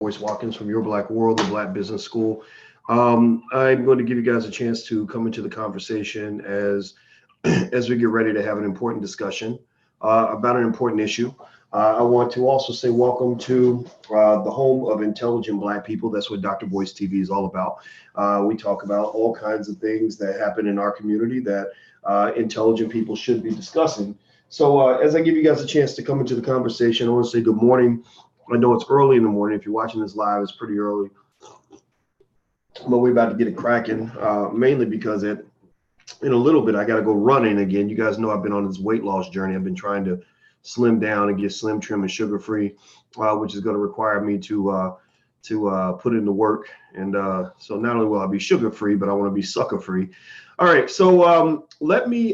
Boyce Watkins from Your Black World, the Black Business School. I'm going to give you guys a chance to come into the conversation as we get ready to have an important discussion about an important issue. I want to also say welcome to the home of intelligent Black people. That's what Dr. Boyce TV is all about. We talk about all kinds of things that happen in our community that intelligent people should be discussing. So as I give you guys a chance to come into the conversation, I want to say good morning. I know it's early in the morning. If you're watching this live, it's pretty early. But we're about to get it cracking, mainly because in a little bit, I got to go running again. You guys know I've been on this weight loss journey. I've been trying to slim down and get slim, trim, and sugar free, which is going to require me to put in the work. And so not only will I be sugar free, but I want to be sucker free. All right, so let me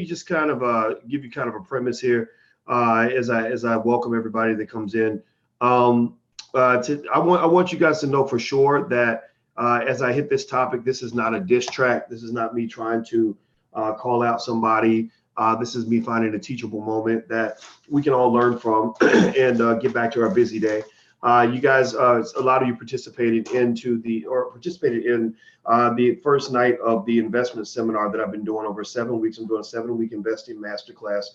just kind of give you kind of a premise here as I welcome everybody that comes in. I want you guys to know for sure that as I hit this topic, this is not a diss track. This is not me trying to call out somebody. This is me finding a teachable moment that we can all learn from and get back to our busy day. You guys, a lot of you participated in the first night of the investment seminar that I've been doing over 7 weeks. I'm doing a 7-week investing masterclass.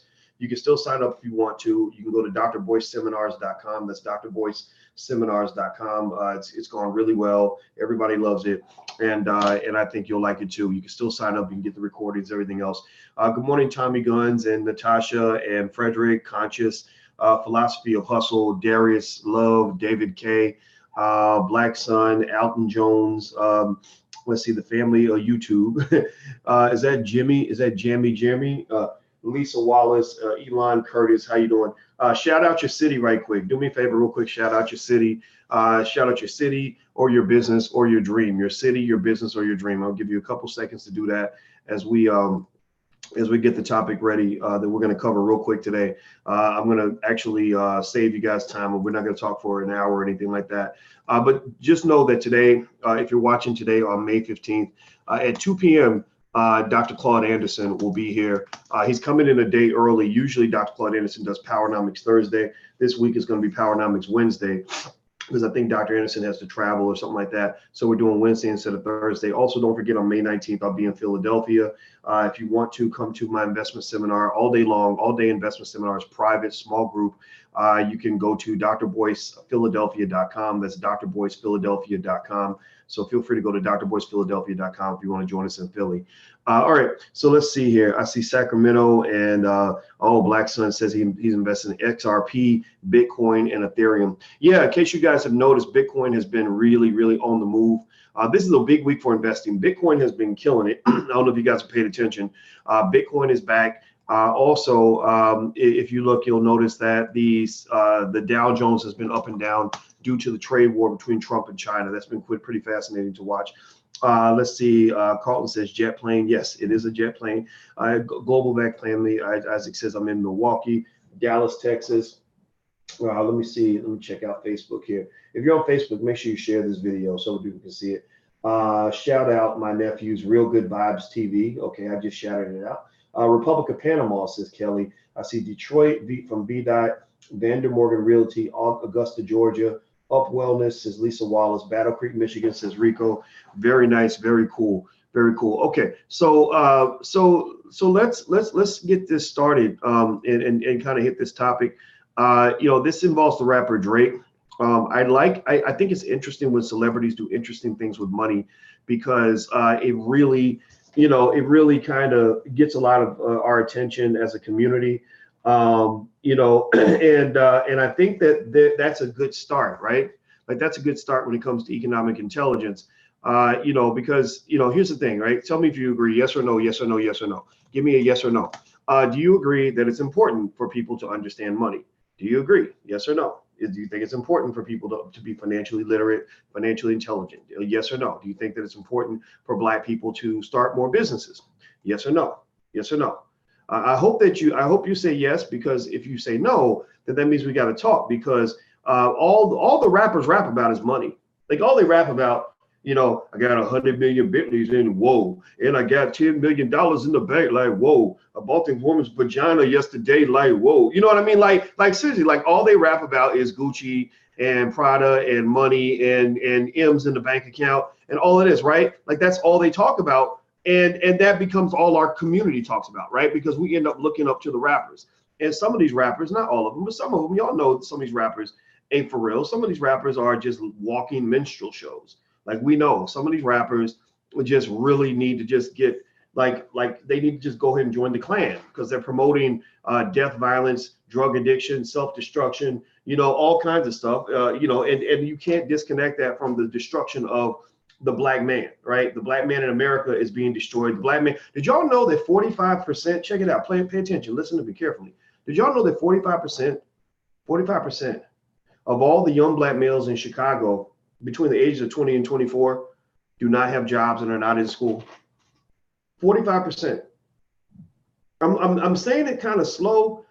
You can still sign up if you want to. You can go to drboyceseminars.com. That's drboyceseminars.com. It's gone really well. Everybody loves it, and I think you'll like it too. You can still sign up. You can get the recordings, everything else. Good morning, Tommy Guns and Natasha and Frederick, Conscious, Philosophy of Hustle, Darius, Love, David K, Black Sun, Alton Jones. Let's see, the family of YouTube. Is that Jimmy? Is that Jeremy? Lisa Wallace, Elon Curtis, how you doing? Shout out your city right quick. Do me a favor real quick. Shout out your city. Shout out your city or your business or your dream. Your city, your business, or your dream. I'll give you a couple seconds to do that as we get the topic ready that we're going to cover real quick today. I'm going to actually save you guys time. We're not going to talk for an hour or anything like that. But just know that today, if you're watching today on May 15th at 2 p.m., Dr. Claude Anderson will be here. He's coming in a day early. Usually Dr. Claude Anderson does Powernomics Thursday. This week is going to be Powernomics Wednesday because I think Dr. Anderson has to travel or something like that. So we're doing Wednesday instead of Thursday. Also, don't forget on May 19th, I'll be in Philadelphia. If you want to come to my investment seminar all day long, all day investment seminars, private, small group, you can go to drboycephiladelphia.com. That's drboycephiladelphia.com. So feel free to go to drboycephiladelphia.com if you want to join us in Philly. All right, so let's see here. I see Sacramento and Black Sun says he's investing in XRP, Bitcoin, and Ethereum. Yeah, in case you guys have noticed, Bitcoin has been really, really on the move. This is a big week for investing. Bitcoin has been killing it. I don't know if you guys have paid attention. Bitcoin is back. Also, if you look, you'll notice that the Dow Jones has been up and down due to the trade war between Trump and China. That's been pretty fascinating to watch. Let's see. Carlton says jet plane. Yes, it is a jet plane. Global Back Family. Isaac says I'm in Milwaukee, Dallas, Texas. Let me see. Let me check out Facebook here. If you're on Facebook, make sure you share this video so people can see it. Shout out my nephew's Real Good Vibes TV. Okay, I just shouted it out. Republic of Panama, says Kelly. I see Detroit from B-Dot, Vander Morgan Realty, Augusta, Georgia. Up Wellness, says Lisa Wallace. Battle Creek, Michigan, says Rico. Very nice, very cool, very cool. Okay, so let's get this started and kind of hit this topic. This involves the rapper Drake. I think it's interesting when celebrities do interesting things with money because it really kind of gets a lot of our attention as a community. And I think that's a good start, right? Like that's a good start when it comes to economic intelligence, because here's the thing, right? Tell me if you agree, yes or no, yes or no, yes or no. Give me a yes or no. Do you agree that it's important for people to understand money? Do you agree? Yes or no? Do you think it's important for people to be financially literate, financially intelligent? Yes or no? Do you think that it's important for Black people to start more businesses? Yes or no? Yes or no? I hope you say yes, because if you say no, then that means we got to talk, because all the rappers rap about is money. Like all they rap about, I got 100 million Bentleys in, whoa, and I got $10 million in the bank, like, whoa, I bought the woman's vagina yesterday, like, whoa, you know what I mean? Like seriously, like all they rap about is Gucci and Prada and money and M's in the bank account and all it is, right? Like that's all they talk about. And that becomes all our community talks about, right? Because we end up looking up to the rappers. And some of these rappers, not all of them, but some of them, y'all know some of these rappers ain't for real. Some of these rappers are just walking minstrel shows. Like we know some of these rappers just really need to just get like they need to just go ahead and join the Klan because they're promoting death, violence, drug addiction, self-destruction, you know, all kinds of stuff, you know, and you can't disconnect that from the destruction of the black man, right? The black man in America is being destroyed. The black man, did y'all know that 45%, check it out, pay attention, listen to me carefully. Did y'all know that 45% of all the young black males in Chicago between the ages of 20 and 24 do not have jobs and are not in school? 45%. I'm saying it kind of slow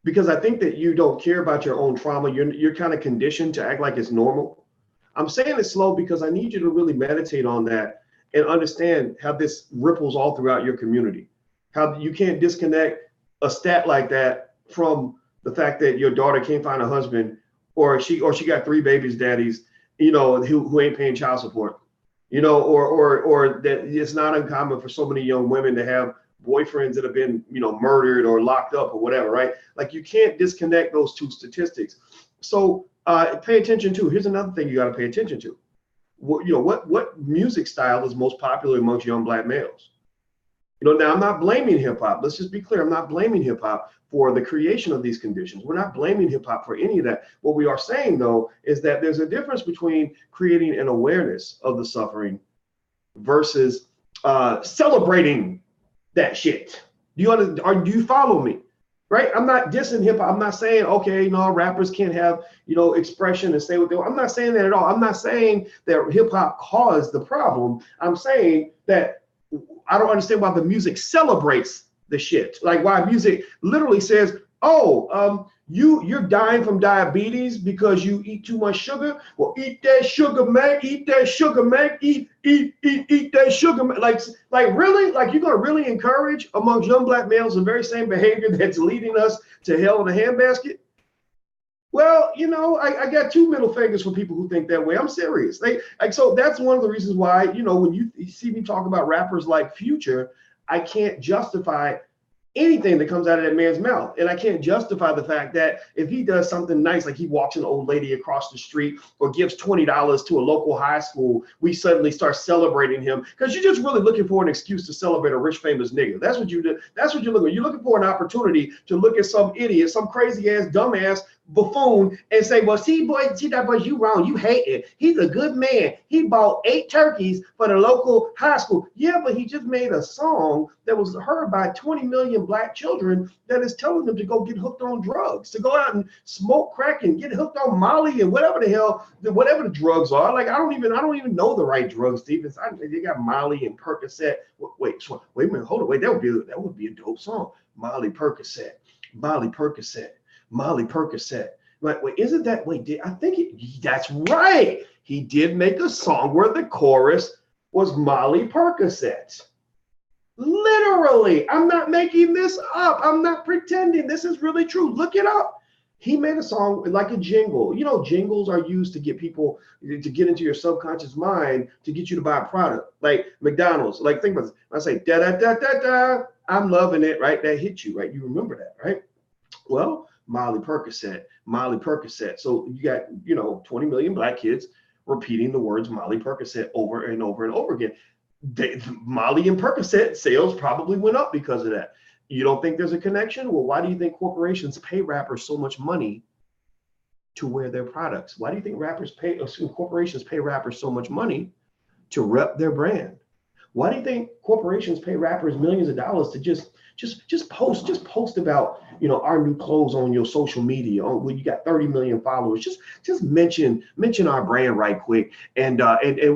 because I think that you don't care about your own trauma. You're kind of conditioned to act like it's normal. I'm saying it slow because I need you to really meditate on that and understand how this ripples all throughout your community. How you can't disconnect a stat like that from the fact that your daughter can't find a husband, or she got 3 babies daddies, you know, who ain't paying child support, you know, or that it's not uncommon for so many young women to have boyfriends that have been, you know, murdered or locked up or whatever, right? Like you can't disconnect those two statistics. So pay attention to, here's another thing you got to pay attention to. What music style is most popular amongst young black males? You know, now I'm not blaming hip hop. Let's just be clear. I'm not blaming hip hop for the creation of these conditions. We're not blaming hip hop for any of that. What we are saying, though, is that there's a difference between creating an awareness of the suffering versus celebrating that shit. Do you follow me? Right? I'm not dissing hip hop. I'm not saying, okay, no, rappers can't have, you know, expression and say what they want. I'm not saying that at all. I'm not saying that hip hop caused the problem. I'm saying that I don't understand why the music celebrates the shit. Like why music literally says, oh, you're dying from diabetes because you eat too much sugar. Well, eat that sugar, man. Eat that sugar, man. Eat that sugar, man. Like really? Like you're gonna really encourage amongst young black males the very same behavior that's leading us to hell in a handbasket? Well, you know, I got 2 middle fingers for people who think that way. I'm serious. So that's one of the reasons why, you know, when you see me talk about rappers like Future, I can't justify anything that comes out of that man's mouth. And I can't justify the fact that if he does something nice, like he walks an old lady across the street or gives $20 to a local high school, we suddenly start celebrating him because you're just really looking for an excuse to celebrate a rich, famous nigga. That's what you do. That's what you're looking for. You're looking for an opportunity to look at some idiot, some crazy ass, dumbass buffoon and say, well, see, that boy, you wrong. You hate it. He's a good man. He bought 8 turkeys for the local high school. Yeah, but he just made a song that was heard by 20 million black children that is telling them to go get hooked on drugs, to go out and smoke crack and get hooked on Molly and whatever the hell, whatever the drugs are. Like, I don't even know the right drugs, Stevens. They got Molly and Percocet. Wait a minute, hold on. Wait, that would be a dope song. Molly Percocet, Molly Percocet. Molly Percocet. Wait, isn't that, that's right. He did make a song where the chorus was Molly Percocet. Literally, I'm not making this up. I'm not pretending. This is really true. Look it up. He made a song like a jingle. You know, jingles are used to get people to get into your subconscious mind to get you to buy a product. Like McDonald's. Like, think about this. I say, da da da da da. I'm loving it, right? That hit you, right? You remember that, right? Well, Molly Percocet, Molly Percocet. So you got, 20 million black kids repeating the words Molly Percocet over and over and over again. Molly and Percocet sales probably went up because of that. You don't think there's a connection? Well, why do you think corporations pay rappers so much money to wear their products? Why do you think corporations pay rappers so much money to rep their brand? Why do you think corporations pay rappers millions of dollars to just post about, our new clothes on your social media when you got 30 million followers? Just mention our brand right quick and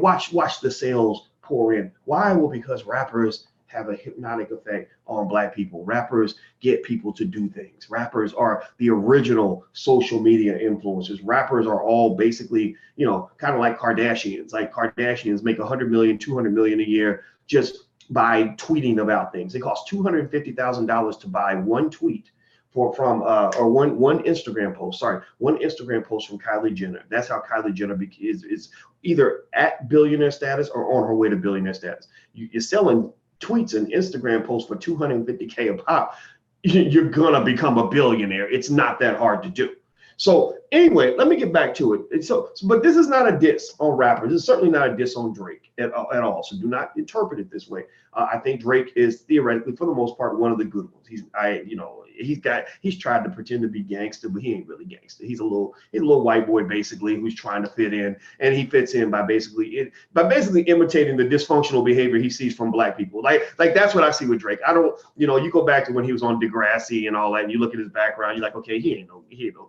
watch the sales pour in. Why? Well, because rappers have a hypnotic effect on black people. Rappers get people to do things. Rappers are the original social media influencers. Rappers are all basically, kind of like Kardashians. Like Kardashians make 100 million, 200 million a year just by tweeting about things. It costs $250,000 to buy one tweet or one Instagram post. Sorry, one Instagram post from Kylie Jenner. That's how Kylie Jenner is either at billionaire status or on her way to billionaire status. You're selling tweets and Instagram posts for $250K a pop. You're gonna become a billionaire. It's not that hard to do. So anyway, let me get back to it. But this is not a diss on rappers. This is certainly not a diss on Drake at all. So do not interpret it this way. I think Drake is theoretically, for the most part, one of the good ones. He's tried to pretend to be gangster, but he ain't really gangster. He's a little white boy basically who's trying to fit in, and he fits in by basically imitating the dysfunctional behavior he sees from black people. Like that's what I see with Drake. I don't, you go back to when he was on Degrassi and all that, and you look at his background, you're like, okay, he ain't no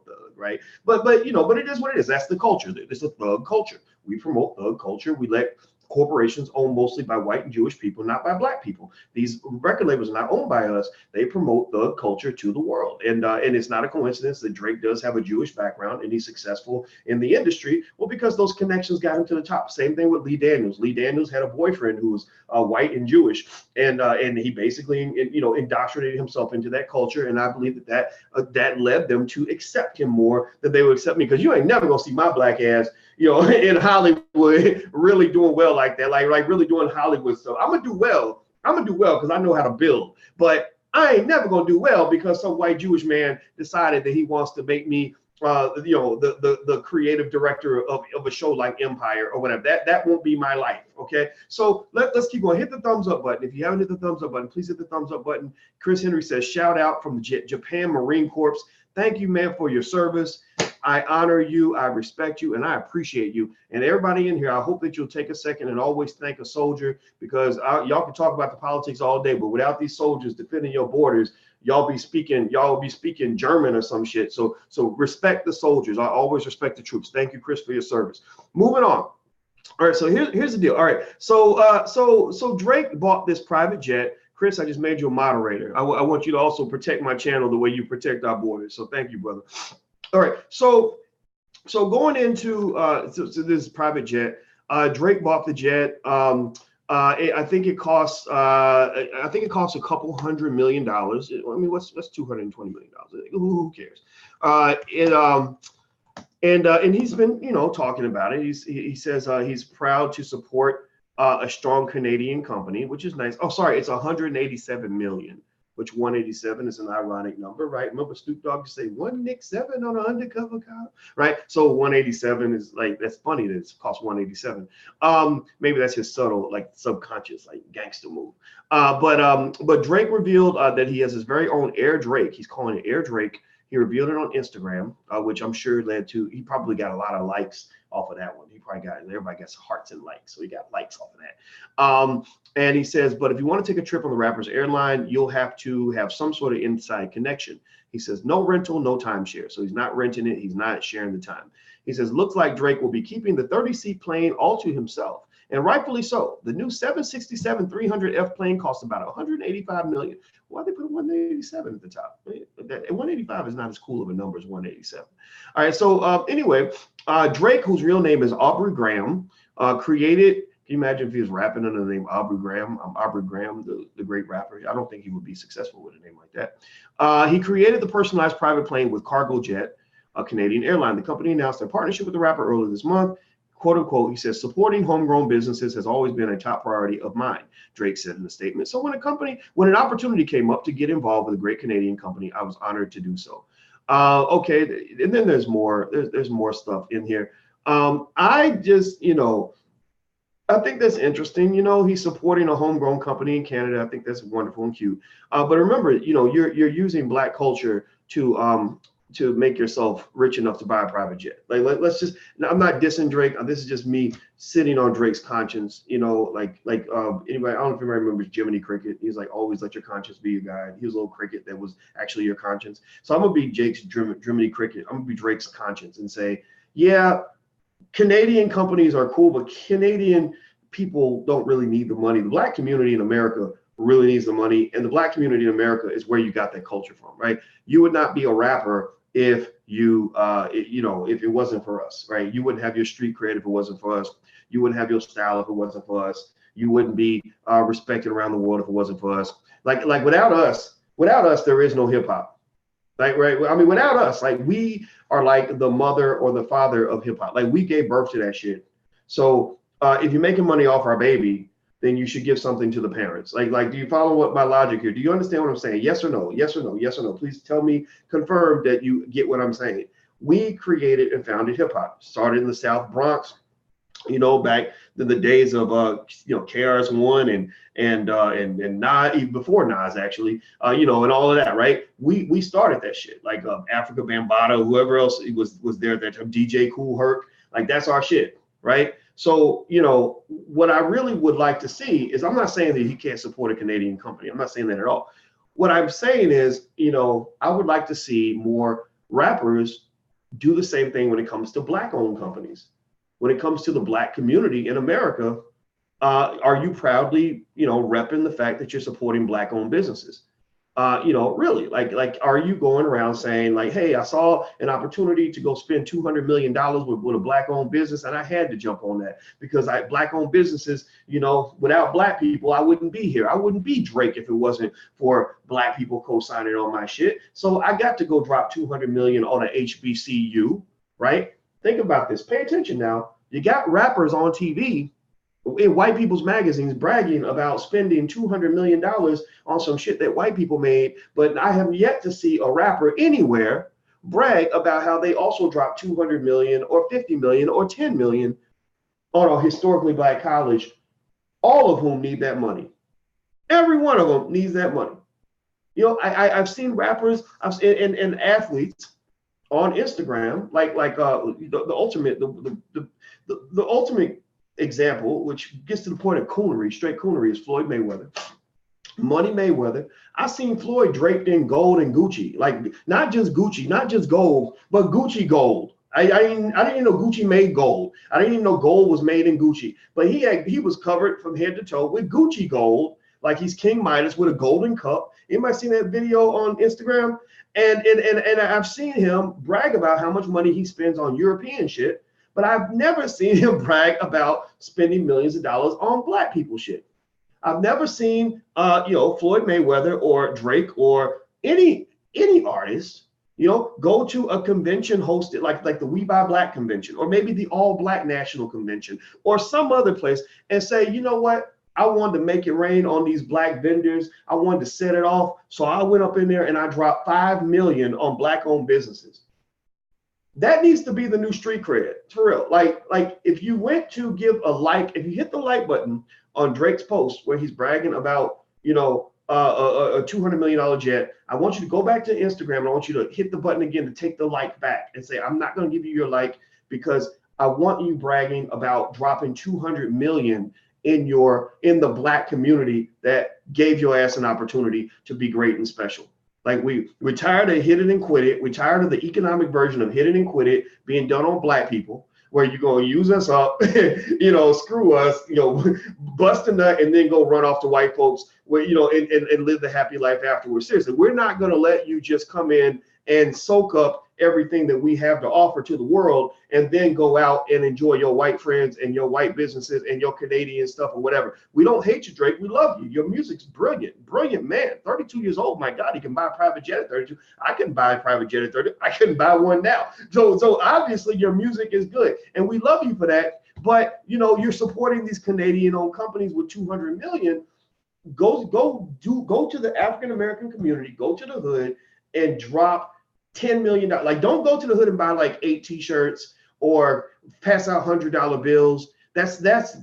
thug, right? But it is what it is. That's the culture. It's a thug culture. We promote thug culture. We let corporations owned mostly by white and Jewish people, not by black people. These record labels are not owned by us. They promote thug culture to the world. And it's not a coincidence that Drake does have a Jewish background and he's successful in the industry. Well, because those connections got him to the top. Same thing with Lee Daniels. Lee Daniels had a boyfriend who was white and Jewish, and he basically indoctrinated himself into that culture. And I believe that led them to accept him more than they would accept me, because you ain't never gonna see my black ass in Hollywood really doing well like that, like really doing Hollywood stuff. I'm gonna do well because I know how to build, but I ain't never gonna do well because some white Jewish man decided that he wants to make me the creative director of a show like Empire or whatever. That won't be my life. Okay, so let's keep going. Hit the thumbs up button. If you haven't hit the thumbs up button, please hit the thumbs up button. Chris Henry says, shout out from the Japan Marine Corps. Thank you, man, for your service. I honor you, I respect you, and I appreciate you. And everybody in here, I hope that you'll take a second and always thank a soldier, because y'all can talk about the politics all day, but without these soldiers defending your borders, y'all be speaking German or some shit. So respect the soldiers. I always respect the troops. Thank you, Chris, for your service. Moving on. All right, so here's the deal. All right, so Drake bought this private jet. Chris, I just made you a moderator. I want you to also protect my channel the way you protect our borders. So thank you, brother. All right, so going into this private jet, Drake bought the jet. I think it costs a couple $100 million. I mean, what's $220 million? Who cares? And he's been talking about it. He says he's proud to support a strong Canadian company, which is nice. Oh, sorry, it's 187 million. Which 187 is an ironic number, right? Remember Snoop Dogg used to say 187 on an undercover cop, right? So 187 is like, that's funny that it costs 187. Maybe that's his subtle, like subconscious, like gangster move. But Drake revealed that he has his very own Air Drake. He's calling it Air Drake. He revealed it on Instagram, which I'm sure led to, he probably got a lot of likes off of that one. Everybody gets hearts and likes, so he got likes off of that. And he says, but if you want to take a trip on the rapper's airline, you'll have to have some sort of inside connection. He says, no rental, no timeshare. So he's not renting it. He's not sharing the time. He says, looks like Drake will be keeping the 30-seat plane all to himself. And rightfully so. The new 767-300F plane costs about $185 million. Why they put 187 at the top? 185 is not as cool of a number as 187. All right. So anyway, Drake, whose real name is Aubrey Graham, created. Can you imagine if he was rapping under the name Aubrey Graham? Aubrey Graham, the great rapper. I don't think he would be successful with a name like that. He created the personalized private plane with CargoJet, a Canadian airline. The company announced their partnership with the rapper earlier this month. Quote unquote, he says, supporting homegrown businesses has always been a top priority of mine, Drake said in the statement. So when an opportunity came up to get involved with a great Canadian company, I was honored to do so. Okay, and then there's more stuff in here. I think that's interesting. He's supporting a homegrown company in Canada. I think that's wonderful and cute. But remember, you're using Black culture to make yourself rich enough to buy a private jet. Like, let's just, I'm not dissing Drake. This is just me sitting on Drake's conscience. Anybody, I don't know if anybody remembers Jiminy Cricket. He's like, always let your conscience be your guide. He was a little cricket that was actually your conscience. So I'm gonna be Jiminy Cricket. I'm gonna be Drake's conscience and say, yeah, Canadian companies are cool, but Canadian people don't really need the money. The Black community in America really needs the money, and the Black community in America is where you got that culture from, right? You would not be a rapper if if it wasn't for us, right? You wouldn't have your street cred if it wasn't for us. You wouldn't have your style if it wasn't for us. You wouldn't be respected around the world if it wasn't for us. Like without us, there is no hip hop. Like, right? I mean, without us, like we are like the mother or the father of hip hop. Like we gave birth to that shit. So if you're making money off our baby, then you should give something to the parents. Like, do you follow what my logic here? Do you understand what I'm saying? Yes or no? Yes or no? Yes or no? Please tell me, confirm that you get what I'm saying. We created and founded hip hop. Started in the South Bronx, back in the days of KRS-One and Nas, even before Nas actually, and all of that, right? We started that shit, like Africa Bambaataa, whoever else was there at that time, DJ Kool Herc, like that's our shit, right? So, what I really would like to see is, I'm not saying that he can't support a Canadian company. I'm not saying that at all. What I'm saying is, I would like to see more rappers do the same thing when it comes to Black-owned companies. When it comes to the Black community in America, are you proudly, repping the fact that you're supporting Black-owned businesses? Really, like, are you going around saying like, hey, I saw an opportunity to go spend $200 million with a Black-owned business, and I had to jump on that because Black-owned businesses, without Black people, I wouldn't be here. I wouldn't be Drake if it wasn't for Black people co-signing on my shit. So I got to go drop $200 million on an HBCU, right? Think about this. Pay attention now. You got rappers on TV in white people's magazines bragging about spending $200 million on some shit that white people made, but I have yet to see a rapper anywhere brag about how they also dropped 200 million or 50 million or 10 million on a historically Black college, all of whom need that money. Every one of them needs that money. I've seen rappers and athletes on Instagram, like the ultimate example, which gets to the point of coonery, straight coonery, is Floyd Mayweather. Money Mayweather. I seen Floyd draped in gold and Gucci, like not just Gucci, not just gold, but Gucci gold. I didn't even know Gucci made gold. I didn't even know gold was made in Gucci, but he was covered from head to toe with Gucci gold, like he's King Midas with a golden cup. Anybody seen that video on Instagram? And I've seen him brag about how much money he spends on European shit, but I've never seen him brag about spending millions of dollars on Black people shit. I've never seen Floyd Mayweather or Drake or any artist, go to a convention hosted like the We Buy Black convention, or maybe the All Black National Convention, or some other place, and say, you know what? I wanted to make it rain on these Black vendors. I wanted to set it off. So I went up in there and I dropped $5 million on Black-owned businesses. That needs to be the new street cred, for real. Like if you went to give a like, if you hit the like button on Drake's post where he's bragging about, a $200 million jet, I want you to go back to Instagram and I want you to hit the button again to take the like back and say, I'm not going to give you your like because I want you bragging about dropping 200 million in the Black community that gave your ass an opportunity to be great and special. Like we're tired of hit it and quit it. We're tired of the economic version of hit it and quit it being done on Black people, where you're going to use us up, screw us, bust a nut and then go run off to white folks where, and live the happy life afterwards. Seriously, we're not going to let you just come in and soak up everything that we have to offer to the world and then go out and enjoy your white friends and your white businesses and your Canadian stuff or whatever. We don't hate you, Drake. We love you. Your music's brilliant man. 32 years old. My God, he can buy a private jet at 32. I couldn't buy a private jet at 30. I couldn't buy one now. So obviously your music is good and we love you for that. But you're supporting these Canadian-owned companies with 200 million. Go to the African American community, go to the hood and drop $10 million. Like, don't go to the hood and buy like 8 t-shirts or pass out $100 bills. That's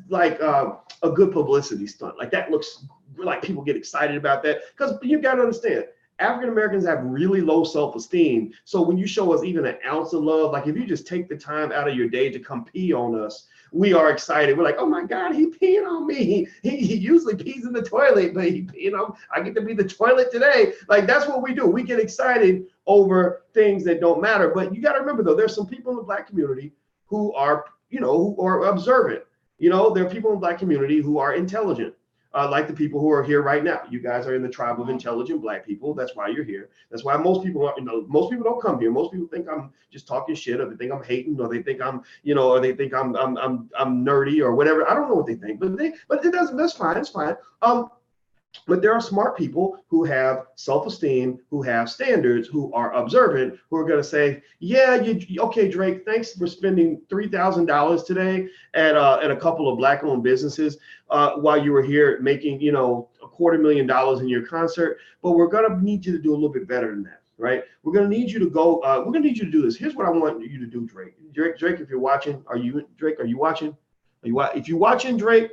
like a good publicity stunt. Like that looks like people get excited about that, because you got to understand, African Americans have really low self-esteem. So when you show us even an ounce of love, like if you just take the time out of your day to come pee on us, we are excited. We're like, oh my God, he peeing on me. He usually pees in the toilet, but he peeing on, I get to be the toilet today. Like that's what we do. We get excited over things that don't matter. But you got to remember though, there's some people in the Black community who are, who are observant. There are people in the Black community who are intelligent. Like the people who are here right now. You guys are in the tribe of intelligent Black people. That's why you're here. That's why most people are, most people don't come here. Most people think I'm just talking shit, or they think I'm hating, or they think I'm, or they think I'm nerdy or whatever. I don't know what they think, but it doesn't. That's fine. It's fine. But there are smart people who have self-esteem, who have standards, who are observant, who are going to say, yeah, okay, Drake, thanks for spending $3,000 today at a couple of Black-owned businesses while you were here making, $250,000 in your concert. But we're going to need you to do a little bit better than that, right? We're going to need you to go. We're going to need you to do this. Here's what I want you to do, Drake. Drake, if you're watching, are you watching? If you're watching, Drake,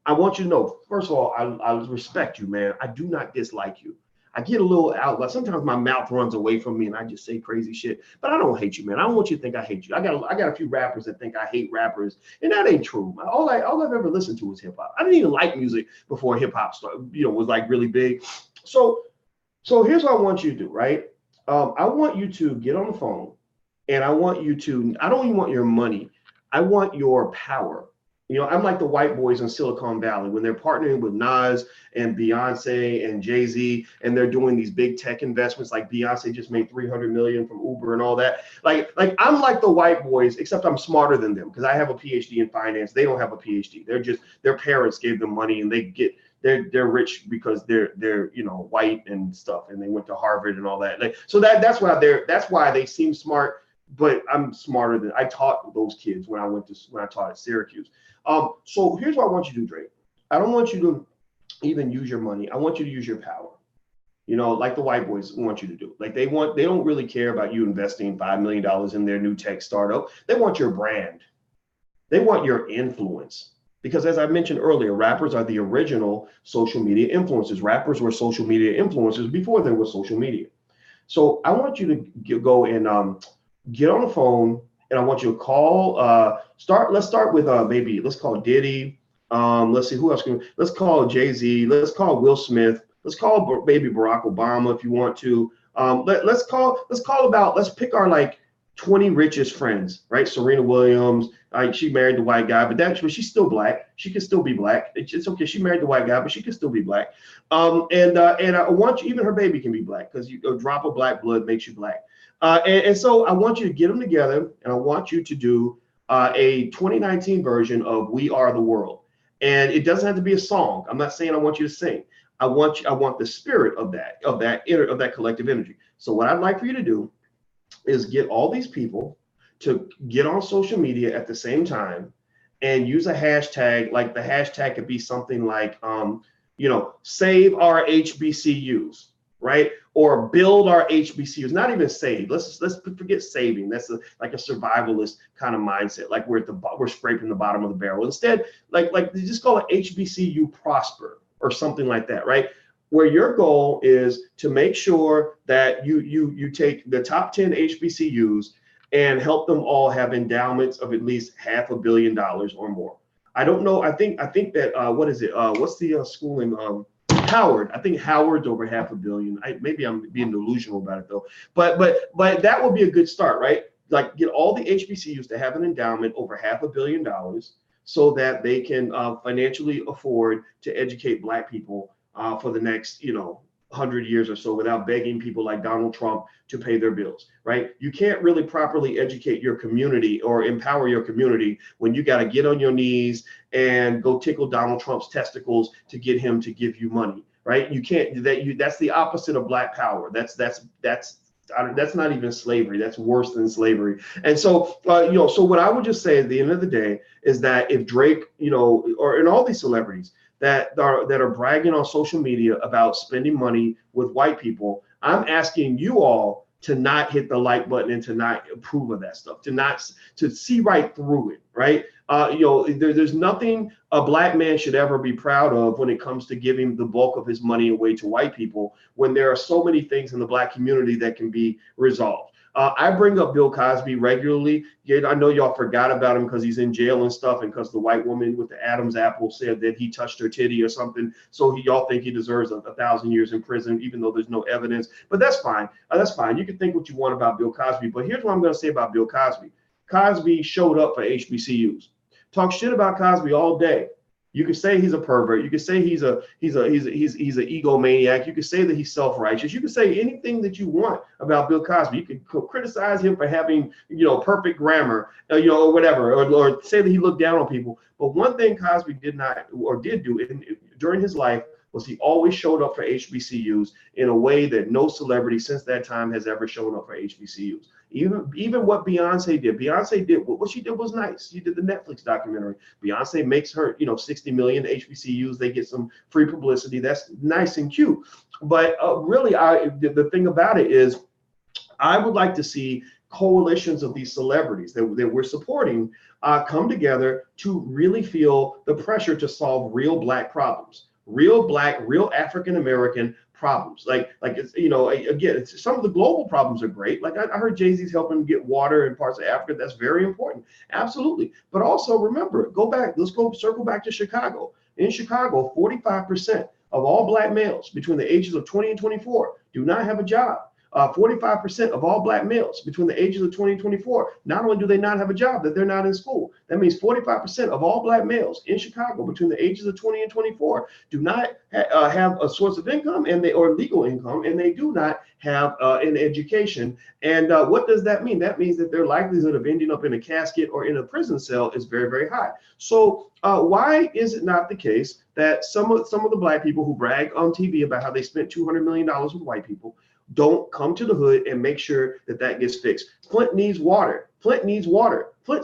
I want you to know, first of all, I respect you, man. I do not dislike you. I get a little outlet. Sometimes my mouth runs away from me and I just say crazy shit, but I don't hate you, man. I don't want you to think I hate you. I got a few rappers that think I hate rappers, and that ain't true. All I've ever listened to was hip hop. I didn't even like music before hip hop started, was like really big. So here's what I want you to do, right? I want you to get on the phone, and I want you to, I don't even want your money. I want your power. I'm like the white boys in Silicon Valley when they're partnering with Nas and Beyonce and Jay-Z, and they're doing these big tech investments. Like Beyonce just made $300 million from Uber and all that. Like I'm like the white boys, except I'm smarter than them because I have a PhD in finance. They don't have a PhD. They're just, their parents gave them money, and they're rich because they're white and stuff, and they went to Harvard and all that. So that's why they seem smart. But I'm smarter than, I taught those kids when I taught at Syracuse. So here's what I want you to do, Drake. I don't want you to even use your money. I want you to use your power. Like the white boys want you to do. Like they don't really care about you investing $5 million in their new tech startup. They want your brand. They want your influence. Because as I mentioned earlier, rappers are the original social media influencers. Rappers were social media influencers before there was social media. So I want you to go and get on the phone, and I want you to call. Let's start with maybe let's call Diddy. Let's see who else let's call Jay-Z. Let's call Will Smith. Let's call maybe Barack Obama if you want to. Let's pick our like 20 richest friends, right? Serena Williams. She married the white guy, but she's still Black. She can still be Black. It's okay. She married the white guy, but she can still be Black. And I want you, even her baby can be Black, because a drop of Black blood makes you Black. And so I want you to get them together, and I want you to do a 2019 version of "We Are the World." And it doesn't have to be a song. I'm not saying I want you to sing. I want the spirit of that collective energy. So what I'd like for you to do is get all these people to get on social media at the same time and use a hashtag. Like the hashtag could be something like, save our HBCUs. Right? Or build our HBCUs, not even save. Let's forget saving. That's like a survivalist kind of mindset. Like we're scraping the bottom of the barrel. Instead, like just call it HBCU prosper or something like that, right? Where your goal is to make sure that you take the top 10 HBCUs and help them all have endowments of at least $500 million or more. I don't know. I think that what is it? What's the school in Howard? I think Howard's over $500 million. Maybe I'm being delusional about it though. But that would be a good start, right? Like get all the HBCUs to have an endowment over $500 million so that they can financially afford to educate Black people for the next 100 years or so without begging people like Donald Trump to pay their bills, right? You can't really properly educate your community or empower your community when you got to get on your knees and go tickle Donald Trump's testicles to get him to give you money, right? You can't. That's the opposite of Black power. That's not even slavery. That's worse than slavery. And so, so what I would just say at the end of the day is that if Drake, or in all these celebrities that are bragging on social media about spending money with white people, I'm asking you all to not hit the like button and to not approve of that stuff, to see right through it, right? There's nothing a Black man should ever be proud of when it comes to giving the bulk of his money away to white people, when there are so many things in the Black community that can be resolved. I bring up Bill Cosby regularly. Yet I know y'all forgot about him because he's in jail and stuff, and because the white woman with the Adam's apple said that he touched her titty or something. So y'all think he deserves 1,000 years in prison, even though there's no evidence. But that's fine. That's fine. You can think what you want about Bill Cosby. But here's what I'm going to say about Bill Cosby. Cosby showed up for HBCUs. Talk shit about Cosby all day. You could say he's a pervert. You could say he's an egomaniac. You could say that he's self-righteous. You could say anything that you want about Bill Cosby. You could criticize him for having, perfect grammar, or whatever, or say that he looked down on people. But one thing Cosby did do during his life was he always showed up for HBCUs in a way that no celebrity since that time has ever shown up for HBCUs. Even what Beyonce did, what she did was nice. She did the Netflix documentary. Beyonce makes her, 60 million HBCUs. They get some free publicity. That's nice and cute. But really, the thing about it is, I would like to see coalitions of these celebrities that we're supporting come together to really feel the pressure to solve real Black problems, real African American problems. Like it's, again, it's, some of the global problems are great. Like I heard Jay-Z's helping get water in parts of Africa. That's very important. Absolutely. But also remember, circle back to Chicago. In Chicago, 45% of all Black males between the ages of 20 and 24 do not have a job. 45% of all Black males between the ages of 20 and 24, not only do they not have a job, that they're not in school. That means 45% of all Black males in Chicago between the ages of 20 and 24 do not have a source of income or legal income, and they do not have an education. And what does that mean? That means that their likelihood of ending up in a casket or in a prison cell is very, very high. So why is it not the case that some of the Black people who brag on TV about how they spent $200 million with white people don't come to the hood and make sure that gets fixed? Flint needs water. Flint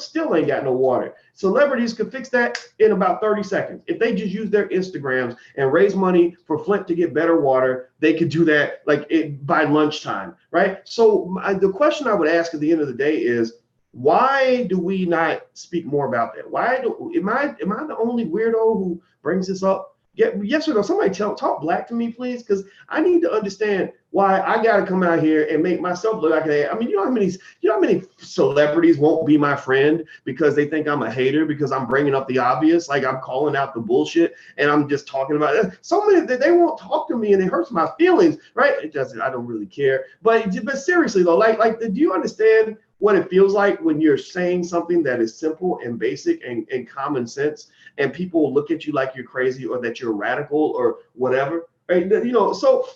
still ain't got no water. Celebrities could fix that in about 30 seconds. If they just use their Instagrams and raise money for Flint to get better water, they could do that by lunchtime, right? So the question I would ask at the end of the day is, why do we not speak more about that? Am I the only weirdo who brings this up? Yes or no? Somebody talk Black to me, please, because I need to understand why I got to come out here and make myself look like that. I mean, you know how many celebrities won't be my friend because they think I'm a hater because I'm bringing up the obvious, like I'm calling out the bullshit and I'm just talking about it. So many that they won't talk to me and it hurts my feelings, right? I don't really care. But seriously though, do you understand what it feels like when you're saying something that is simple and basic and common sense, and people look at you like you're crazy or that you're radical or whatever, right? So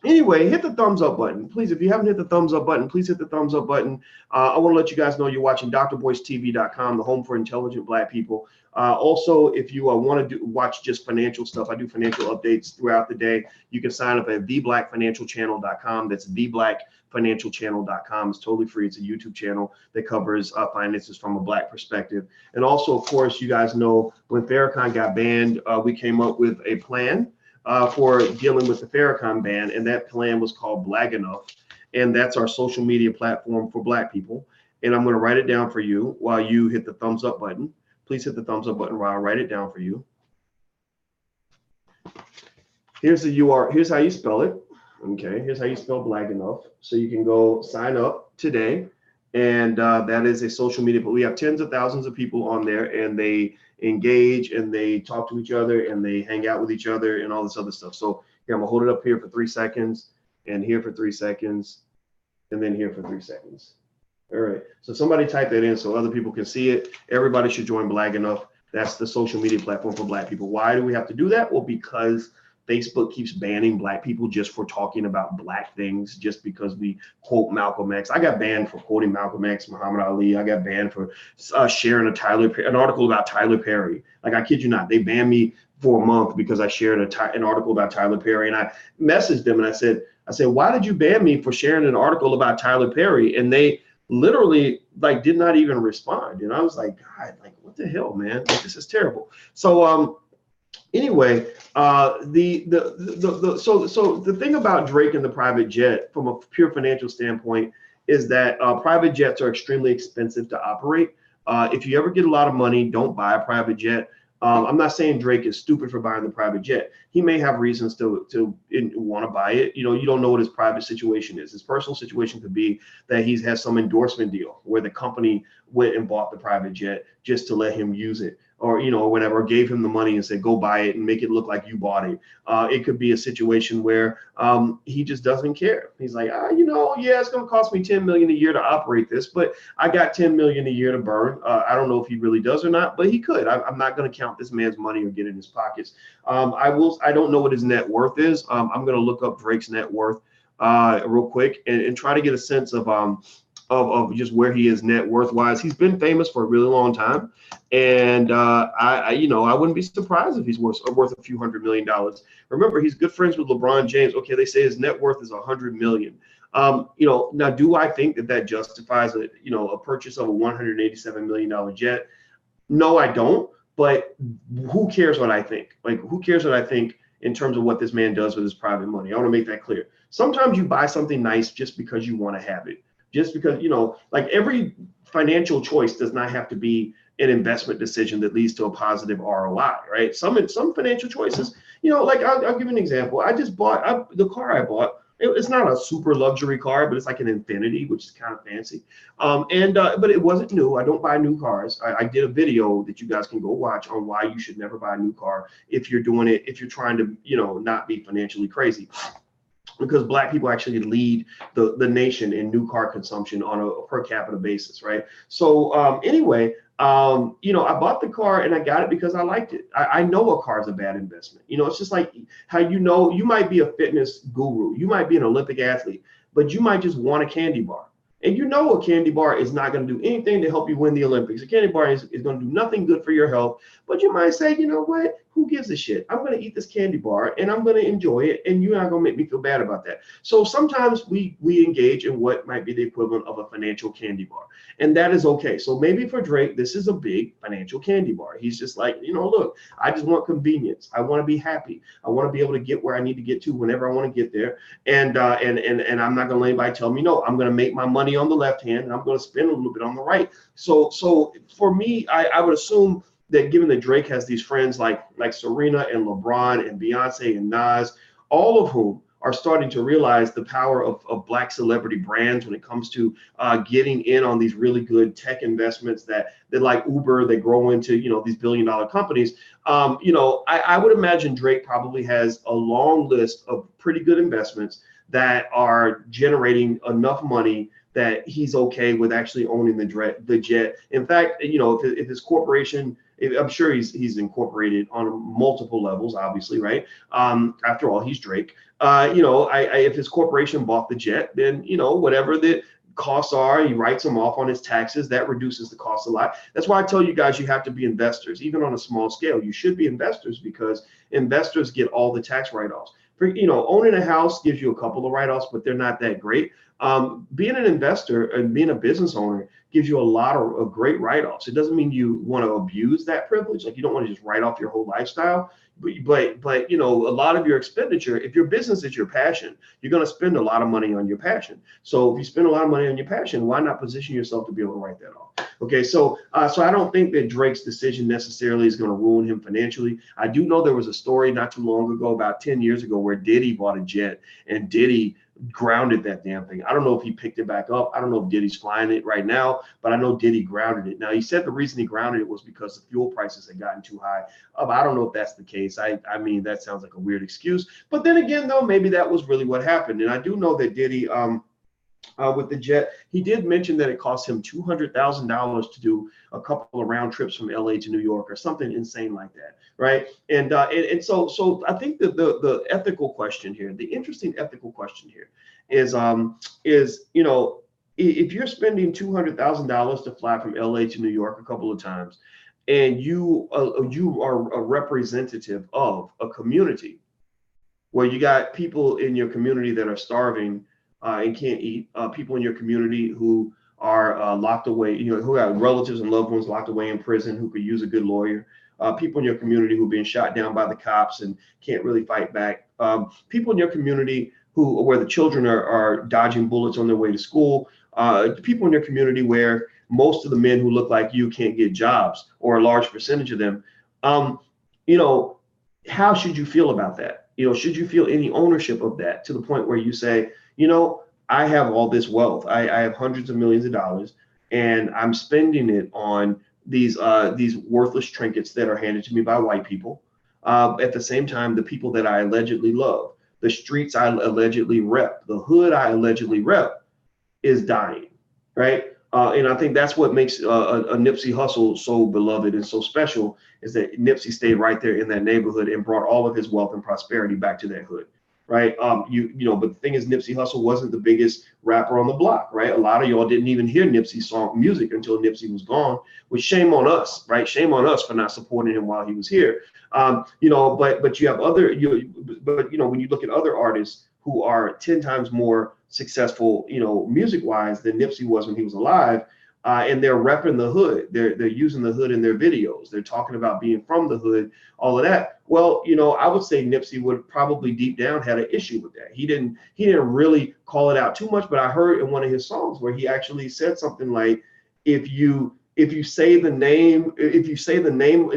anyway, hit the thumbs up button. Please, if you haven't hit the thumbs up button, please hit the thumbs up button. I want to let you guys know you're watching drboycetv.com, the home for intelligent Black people. Also, if you want to watch just financial stuff, I do financial updates throughout the day. You can sign up at theblackfinancialchannel.com. That's theblackfinancialchannel.com. It's totally free. It's a YouTube channel that covers finances from a Black perspective. And also, of course, you guys know when Farrakhan got banned, we came up with a plan for dealing with the Farrakhan ban, and that plan was called Black Enough, and that's our social media platform for Black people. And I'm going to write it down for you while you hit the thumbs up button. Please hit the thumbs up button while I write it down for you. Here's the URL. Here's how you spell it. Okay, here's how you spell Black Enough. So you can go sign up today, and that is a social media. But we have tens of thousands of people on there, and they engage and they talk to each other and they hang out with each other and all this other stuff. So here, I'm gonna hold it up here for 3 seconds, and here for 3 seconds, and then here for 3 seconds. All right, so somebody type that in so other people can see it. Everybody should join Black Enough. That's the social media platform for Black people. Why do we have to do that? Well, because Facebook keeps banning Black people just for talking about Black things, just because we quote Malcolm X. I got banned for quoting Malcolm X, Muhammad Ali. I got banned for sharing an article about Tyler Perry. Like, I kid you not, they banned me for a month because I shared an article about Tyler Perry, and I messaged them and I said, why did you ban me for sharing an article about Tyler Perry? And they literally did not even respond. And I was like, God, what the hell, man? This is terrible. So anyway, so the thing about Drake and the private jet from a pure financial standpoint is that private jets are extremely expensive to operate. If you ever get a lot of money, don't buy a private jet. I'm not saying Drake is stupid for buying the private jet. He may have reasons to want to buy it. You don't know what his private situation is. His personal situation could be that he has some endorsement deal where the company went and bought the private jet just to let him use it, or whatever, gave him the money and said, go buy it and make it look like you bought it. It could be a situation where he just doesn't care. He's like, yeah, it's going to cost me $10 million a year to operate this, but I got $10 million a year to burn. I don't know if he really does or not, but he could. I'm not going to count this man's money or get in his pockets. I don't know what his net worth is. I'm going to look up Drake's net worth real quick and try to get a sense of of just where he is net worth wise. He's been famous for a really long time, and I wouldn't be surprised if he's worth a few $100 million. Remember, he's good friends with LeBron James. Okay, they say his net worth is $100 million. Now, do I think that justifies a purchase of a $187 million jet? No, I don't. But who cares what I think? Like, who cares what I think in terms of what this man does with his private money? I want to make that clear. Sometimes you buy something nice just because you want to have it, just because, like every financial choice does not have to be an investment decision that leads to a positive ROI, right? Some financial choices, like I'll give you an example. I just bought the car I bought. It's not a super luxury car, but it's like an Infinity, which is kind of fancy. But it wasn't new. I don't buy new cars. I did a video that you guys can go watch on why you should never buy a new car if you're trying to, not be financially crazy. Because Black people actually lead the nation in new car consumption on a per capita basis, right? So anyway, I bought the car and I got it because I liked it. I know a car is a bad investment. It's just like how you might be a fitness guru, you might be an Olympic athlete, but you might just want a candy bar. And a candy bar is not going to do anything to help you win the Olympics. A candy bar is going to do nothing good for your health. But you might say, you know what? Who gives a shit? I'm going to eat this candy bar and I'm going to enjoy it. And you're not going to make me feel bad about that. So sometimes we engage in what might be the equivalent of a financial candy bar. And that is okay. So maybe for Drake, this is a big financial candy bar. He's just like, look, I just want convenience. I want to be happy. I want to be able to get where I need to get to whenever I want to get there. And I'm not going to let anybody tell me, no, I'm going to make my money on the left hand and I'm going to spend a little bit on the right. So for me, I would assume that given that Drake has these friends like Serena and LeBron and Beyonce and Nas, all of whom are starting to realize the power of Black celebrity brands when it comes to getting in on these really good tech investments that like Uber, they grow into, these billion-dollar companies. I would imagine Drake probably has a long list of pretty good investments that are generating enough money that he's okay with actually owning the jet. In fact, if his corporation, I'm sure he's incorporated on multiple levels, obviously, right? After all, he's Drake. If his corporation bought the jet, then, whatever the costs are, he writes them off on his taxes. That reduces the cost a lot. That's why I tell you guys, you have to be investors, even on a small scale. You should be investors because investors get all the tax write-offs. Owning a house gives you a couple of write-offs, but they're not that great. Being an investor and being a business owner gives you a lot of great write-offs. It doesn't mean you want to abuse that privilege. Like, you don't want to just write off your whole lifestyle, but a lot of your expenditure, if your business is your passion, you're going to spend a lot of money on your passion. So if you spend a lot of money on your passion, why not position yourself to be able to write that off? Okay, so I don't think that Drake's decision necessarily is going to ruin him financially. I do know there was a story not too long ago, about 10 years ago, where Diddy bought a jet and Diddy grounded that damn thing. I don't know if he picked it back up. I don't know if Diddy's flying it right now, but I know Diddy grounded it. Now, he said the reason he grounded it was because the fuel prices had gotten too high. I don't know if that's the case. I mean, that sounds like a weird excuse. But then again, though, maybe that was really what happened. And I do know that Diddy, with the jet, he did mention that it cost him $200,000 to do a couple of round trips from LA to New York or something insane like that, right? And so I think that the ethical question here, the interesting ethical question here is if you're spending $200,000 to fly from LA to New York a couple of times, and you are a representative of a community where you got people in your community that are starving and can't eat, people in your community who are locked away, who have relatives and loved ones locked away in prison who could use a good lawyer, people in your community who've been shot down by the cops and can't really fight back, people in your community where the children are dodging bullets on their way to school, people in your community where most of the men who look like you can't get jobs, or a large percentage of them. How should you feel about that? Should you feel any ownership of that to the point where you say, I have all this wealth. I have hundreds of millions of dollars, and I'm spending it on these worthless trinkets that are handed to me by white people. At the same time, the people that I allegedly love, the streets I allegedly rep, the hood I allegedly rep is dying, right? And I think that's what makes a Nipsey Hussle so beloved and so special, is that Nipsey stayed right there in that neighborhood and brought all of his wealth and prosperity back to that hood. right? But the thing is, Nipsey Hussle wasn't the biggest rapper on the block, right? A lot of y'all didn't even hear Nipsey's song music until Nipsey was gone, which shame on us, right? Shame on us for not supporting him while he was here. But you have when you look at other artists who are 10 times more successful, music wise than Nipsey was when he was alive. And they're repping the hood. They're using the hood in their videos. They're talking about being from the hood, all of that. Well, I would say Nipsey would probably deep down had an issue with that. He didn't really call it out too much, but I heard in one of his songs where he actually said something like, if you say the name, if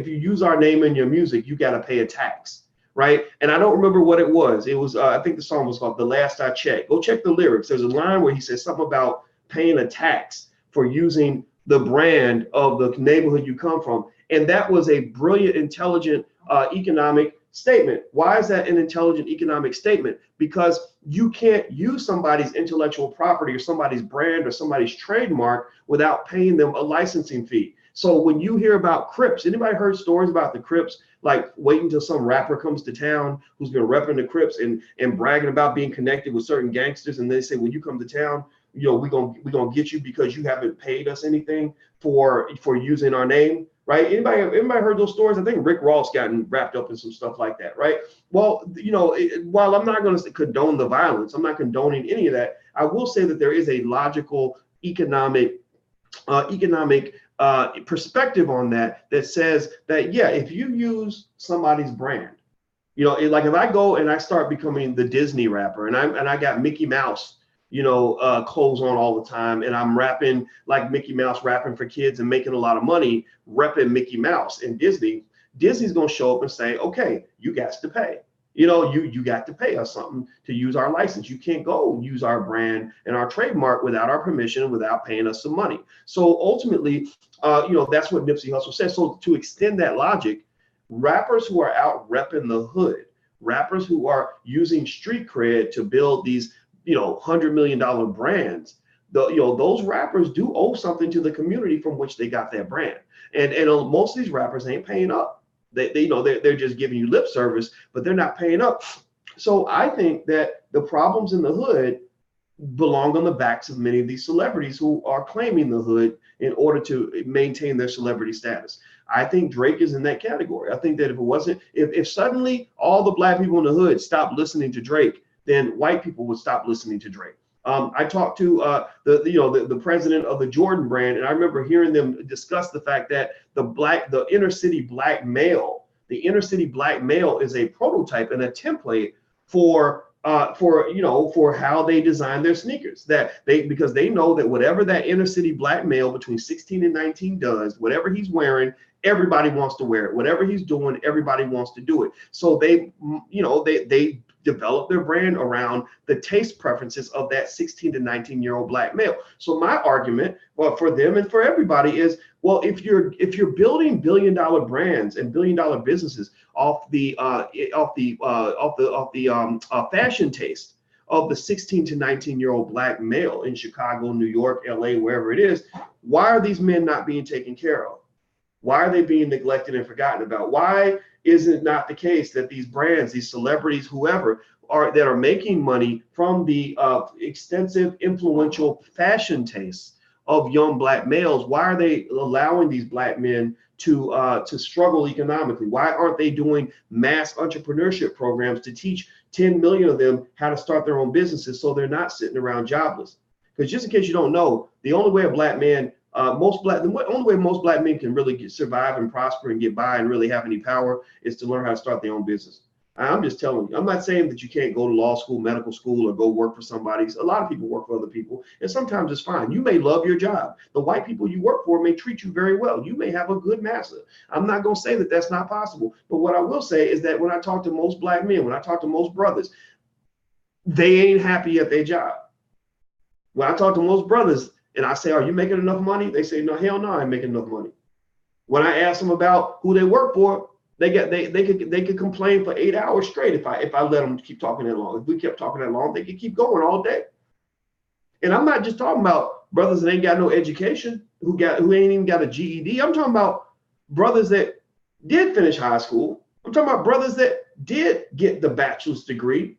you use our name in your music, you got to pay a tax. Right. And I don't remember what it was. It was, I think the song was called The Last I Checked. Go check the lyrics. There's a line where he says something about paying a tax for using the brand of the neighborhood you come from. And that was a brilliant, intelligent economic statement. Why is that an intelligent economic statement? Because you can't use somebody's intellectual property or somebody's brand or somebody's trademark without paying them a licensing fee. So when you hear about Crips, anybody heard stories about the Crips, like waiting until some rapper comes to town who's been repping the Crips and bragging about being connected with certain gangsters, and they say, when you come to town, we're gonna get you because you haven't paid us anything for using our name, right? Anybody heard those stories? I think Rick Ross gotten wrapped up in some stuff like that, right? Well, while I'm not going to condone the violence, I'm not condoning any of that. I will say that there is a logical economic perspective on that says that, yeah, if you use somebody's brand, like if I go and I start becoming the Disney rapper and I got Mickey Mouse clothes on all the time, and I'm rapping like Mickey Mouse, rapping for kids and making a lot of money, repping Mickey Mouse and Disney's gonna show up and say, okay, you got to pay. You got to pay us something to use our license. You can't go use our brand and our trademark without our permission, without paying us some money. So ultimately, that's what Nipsey Hussle says. So to extend that logic, rappers who are out repping the hood, rappers who are using street cred to build these $100 million brands, those rappers do owe something to the community from which they got that brand. And most of these rappers ain't paying up. They're just giving you lip service, but they're not paying up. So I think that the problems in the hood belong on the backs of many of these celebrities who are claiming the hood in order to maintain their celebrity status. I think Drake is in that category. I think that if suddenly all the black people in the hood stopped listening to Drake, then white people would stop listening to Drake. I talked to the president of the Jordan brand, and I remember hearing them discuss the fact that the inner city black male is a prototype and a template for how they design their sneakers. Because they know that whatever that inner city black male between 16 and 19 does, whatever he's wearing, everybody wants to wear it. Whatever he's doing, everybody wants to do it. So they develop their brand around the taste preferences of that 16 to 19-year-old black male. So my argument, well, for them and for everybody is, well, if you're building billion-dollar brands and billion-dollar businesses off the fashion taste of the 16 to 19-year-old black male in Chicago, New York, LA, wherever it is, why are these men not being taken care of? Why are they being neglected and forgotten about? Why is it not the case that these brands, these celebrities, whoever that are making money from the extensive, influential fashion tastes of young black males, why are they allowing these black men to struggle economically? Why aren't they doing mass entrepreneurship programs to teach 10 million of them how to start their own businesses so they're not sitting around jobless? Because just in case you don't know, the only way a black man the only way most black men can really survive and prosper and get by and really have any power is to learn how to start their own business. I'm just telling you, I'm not saying that you can't go to law school, medical school, or go work for somebody. A lot of people work for other people, and sometimes it's fine. You may love your job. The white people you work for may treat you very well. You may have a good master. I'm not going to say that that's not possible. But what I will say is that when I talk to most black men, when I talk to most brothers, they ain't happy at their job. When I talk to most brothers, and I say, are you making enough money? They say, no, hell no, I ain't making enough money. When I ask them about who they work for, they could complain for 8 hours straight if I let them keep talking that long. If we kept talking that long, they could keep going all day. And I'm not just talking about brothers that ain't got no education, who ain't even got a GED. I'm talking about brothers that did finish high school. I'm talking about brothers that did get the bachelor's degree,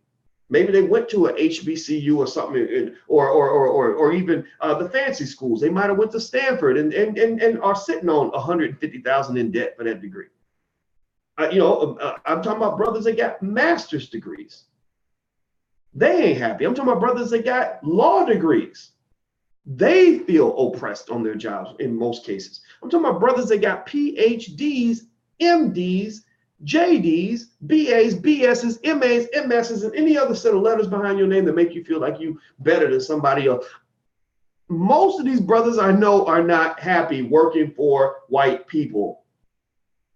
Maybe they went to a HBCU or something, or even the fancy schools. They might have went to Stanford and are sitting on 150,000 in debt for that degree. I'm talking about brothers that got master's degrees. They ain't happy. I'm talking about brothers that got law degrees. They feel oppressed on their jobs in most cases. I'm talking about brothers that got PhDs, MDs, JDs, BAs, BSs, MAs, MSs, and any other set of letters behind your name that make you feel like you better than somebody else. Most of these brothers I know are not happy working for white people,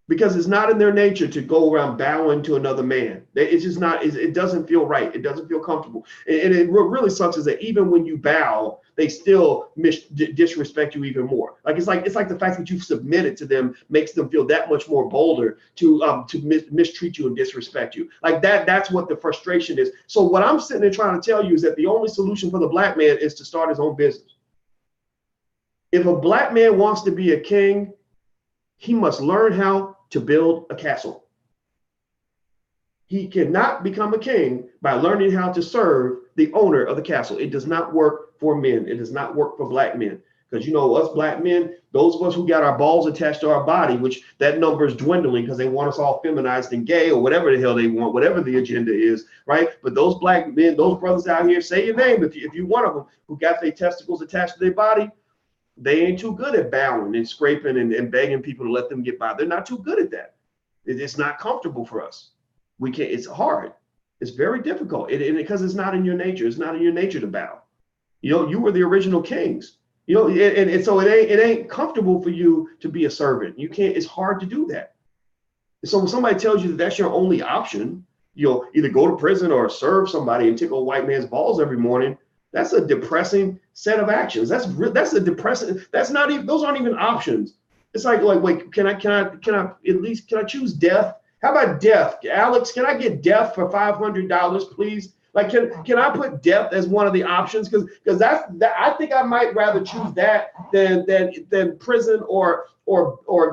because it's not in their nature to go around bowing to another man. It's just not, it doesn't feel right. It doesn't feel comfortable. And it really sucks is that even when you bow, they still disrespect you even more. It's like the fact that you've submitted to them makes them feel that much more bolder to mistreat you and disrespect you. Like that's what the frustration is. So what I'm sitting there trying to tell you is that the only solution for the black man is to start his own business. If a black man wants to be a king, he must learn how to build a castle. He cannot become a king by learning how to serve the owner of the castle. It does not work for men. It does not work for black men. Because us black men, those of us who got our balls attached to our body, which that number is dwindling because they want us all feminized and gay or whatever the hell they want, whatever the agenda is, right? But those black men, those brothers out here, say your name if you're one of them, who got their testicles attached to their body, they ain't too good at bowing and scraping and begging people to let them get by. They're not too good at that. It's not comfortable for us. We can't. It's hard. It's very difficult. Because it's not in your nature. It's not in your nature to bow. You were the original kings. And so it ain't comfortable for you to be a servant. You can't. It's hard to do that. So when somebody tells you that that's your only option, either go to prison or serve somebody and tickle a white man's balls every morning. That's a depressing set of actions. That's a depressing. That's not even. Those aren't even options. It's like wait, can I choose death? How about death, Alex? Can I get death for $500, please? Like, can I put death as one of the options? Because I think I might rather choose that than prison or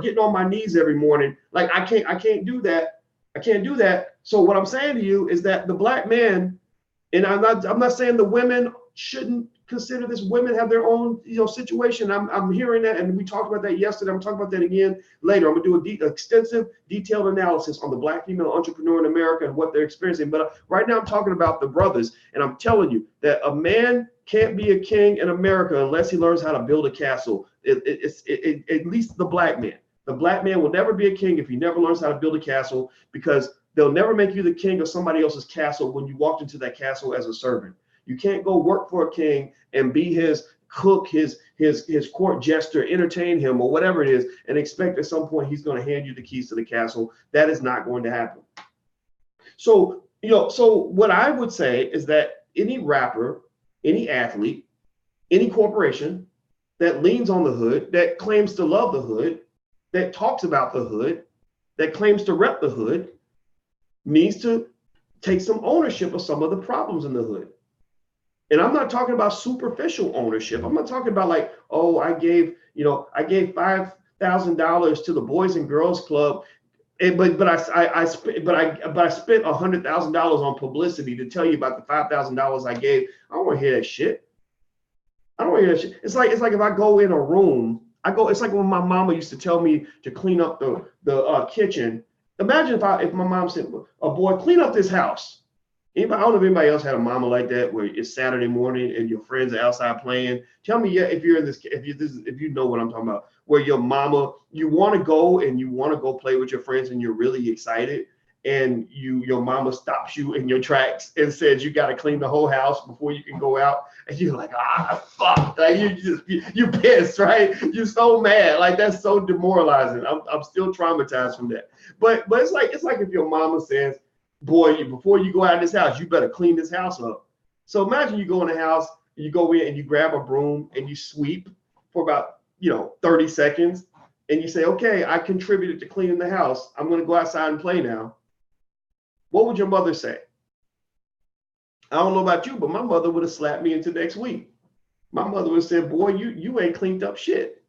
getting on my knees every morning. Like I can't do that. I can't do that. So what I'm saying to you is that the black man, and I'm not saying the women shouldn't consider this. Women have their own situation. I'm hearing that, and we talked about that yesterday. I'm talking about that again later. I'm gonna do extensive, detailed analysis on the black female entrepreneur in America and what they're experiencing. But right now I'm talking about the brothers, and I'm telling you that a man can't be a king in America unless he learns how to build a castle. At least the black man. The black man will never be a king if he never learns how to build a castle, because they'll never make you the king of somebody else's castle when you walked into that castle as a servant. You can't go work for a king and be his cook, his court jester, entertain him or whatever it is, and expect at some point he's going to hand you the keys to the castle. That is not going to happen. So, so what I would say is that any rapper, any athlete, any corporation that leans on the hood, that claims to love the hood, that talks about the hood, that claims to rep the hood, needs to take some ownership of some of the problems in the hood. And I'm not talking about superficial ownership. I'm not talking about like, oh, I gave $5,000 to the Boys and Girls Club, but I spent $100,000 on publicity to tell you about the $5,000 I gave. I don't want to hear that shit. I don't want to hear that shit. It's like if I go in a room, it's like when my mama used to tell me to clean up the kitchen. Imagine if my mom said, "Oh boy, clean up this house." I don't know if anybody else had a mama like that, where it's Saturday morning and your friends are outside playing. Tell me, if you're in this, if you know what I'm talking about, where your mama, you want to go play with your friends and you're really excited, and your mama stops you in your tracks and says you got to clean the whole house before you can go out, and you're like, fuck, like you pissed, right? You're so mad, like that's so demoralizing. I'm still traumatized from that. But it's like if your mama says, boy, before you go out of this house, you better clean this house up. So imagine you go in the house, you go in and you grab a broom and you sweep for about 30 seconds, and you say, okay, I contributed to cleaning the house. I'm going to go outside and play now. What would your mother say? I don't know about you, but my mother would have slapped me into next week. My mother would have said, boy, you ain't cleaned up shit.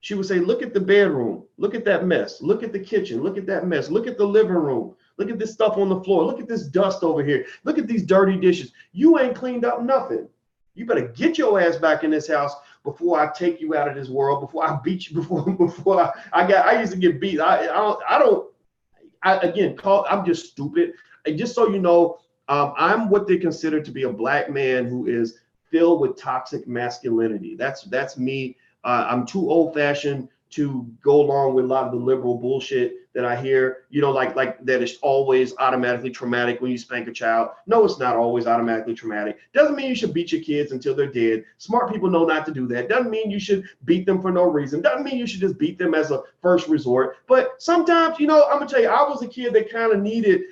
She would say, look at the bedroom. Look at that mess. Look at the kitchen. Look at that mess. Look at the living room. Look at this stuff on the floor. Look at this dust over here. Look at these dirty dishes. You ain't cleaned up nothing. You better get your ass back in this house before I take you out of this world, before I beat you, before I used to get beat. I'm just stupid. And just so you know, I'm what they consider to be a black man who is filled with toxic masculinity. That's me. I'm too old-fashioned to go along with a lot of the liberal bullshit that I hear, like that is always automatically traumatic when you spank a child. No, it's not always automatically traumatic. Doesn't mean you should beat your kids until they're dead. Smart people know not to do that. Doesn't mean you should beat them for no reason. Doesn't mean you should just beat them as a first resort. But sometimes, I'm gonna tell you, I was a kid that kind of needed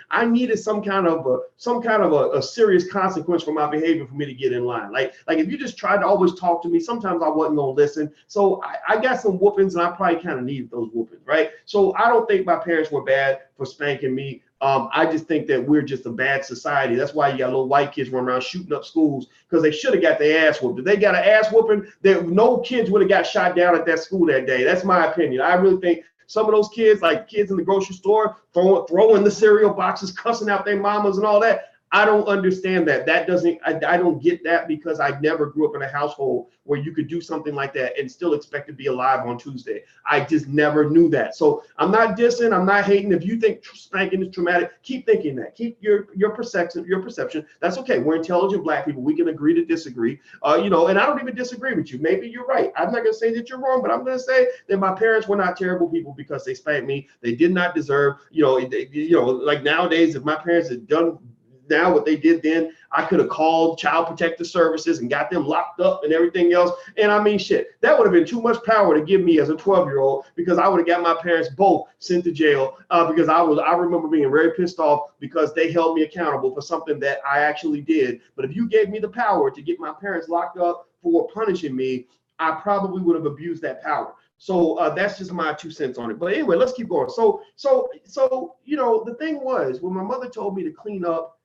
some kind of a serious consequence for my behavior for me to get in line. Like if you just tried to always talk to me, sometimes I wasn't gonna listen. So I got some whoopings, and I probably kind of needed those whoopings, right? So I don't think my parents were bad for spanking me. I just think that we're just a bad society. That's why you got little white kids running around shooting up schools, because they should have got their ass whooped. If they got an ass whooping, no kids would have got shot down at that school that day. That's my opinion. I really think some of those kids, like kids in the grocery store, throwing the cereal boxes, cussing out their mamas and all that. I don't understand that. I don't get that, because I never grew up in a household where you could do something like that and still expect to be alive on Tuesday. I just never knew that. So I'm not dissing, I'm not hating. If you think spanking is traumatic, keep thinking that. Keep your perception. That's okay. We're intelligent black people. We can agree to disagree. And I don't even disagree with you. Maybe you're right. I'm not gonna say that you're wrong, but I'm gonna say that my parents were not terrible people because they spanked me. They did not deserve, like nowadays, if my parents had done now what they did then, I could have called Child Protective Services and got them locked up and everything else. And I mean, shit, that would have been too much power to give me as a 12-year-old, because I would have got my parents both sent to jail, because I remember being very pissed off because they held me accountable for something that I actually did. But if you gave me the power to get my parents locked up for punishing me, I probably would have abused that power. So that's just my 2 cents on it. But anyway, let's keep going. So the thing was, when my mother told me to clean up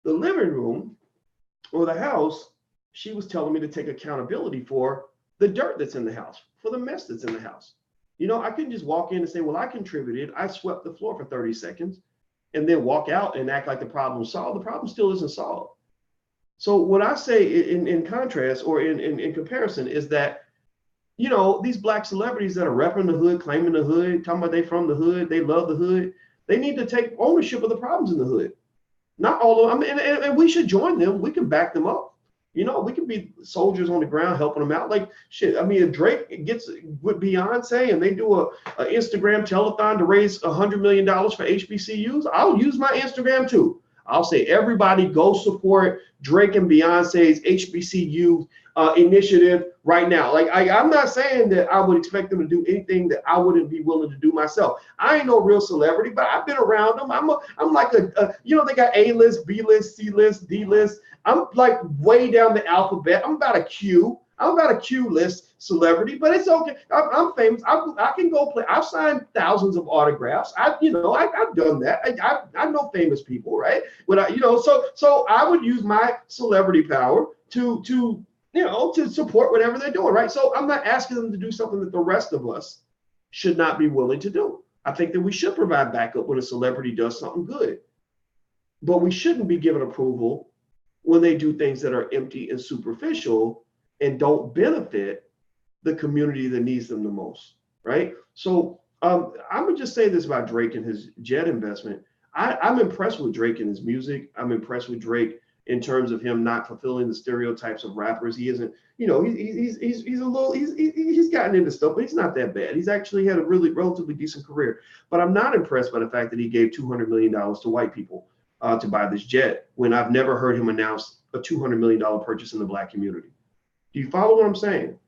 the living room or the house, she was telling me to take accountability for the dirt that's in the house, for the mess that's in the house. I couldn't just walk in and say, well, I contributed. I swept the floor for 30 seconds and then walk out and act like the problem was solved. The problem still isn't solved. So what I say in contrast, or in comparison, is that, these black celebrities that are repping the hood, claiming the hood, talking about they from the hood, they love the hood, they need to take ownership of the problems in the hood. Not all of them, and we should join them. We can back them up. We can be soldiers on the ground helping them out. Like shit. I mean, if Drake gets with Beyonce and they do a Instagram telethon to raise $100 million for HBCUs, I'll use my Instagram too. I'll say, everybody go support Drake and Beyonce's HBCU initiative right now. Like I'm not saying that I would expect them to do anything that I wouldn't be willing to do myself. I ain't no real celebrity, but I've been around them. I'm like they got A list, B list, C list, D list. I'm like way down the alphabet. I'm about a Q list celebrity, but it's okay. I'm famous. I can go play. I've signed thousands of autographs. I've done that. I know famous people, right? So I would use my celebrity power to support whatever they're doing, right? So I'm not asking them to do something that the rest of us should not be willing to do. I think that we should provide backup when a celebrity does something good, but we shouldn't be given approval when they do things that are empty and superficial and don't benefit the community that needs them the most, right? So I'm gonna just say this about Drake and his jet investment. I'm impressed with Drake and his music. I'm impressed with Drake in terms of him not fulfilling the stereotypes of rappers. He isn't, he's gotten into stuff, but he's not that bad. He's actually had a really relatively decent career. But I'm not impressed by the fact that he gave $200 million to white people to buy this jet, when I've never heard him announce a $200 million purchase in the black community. Do you follow what I'm saying?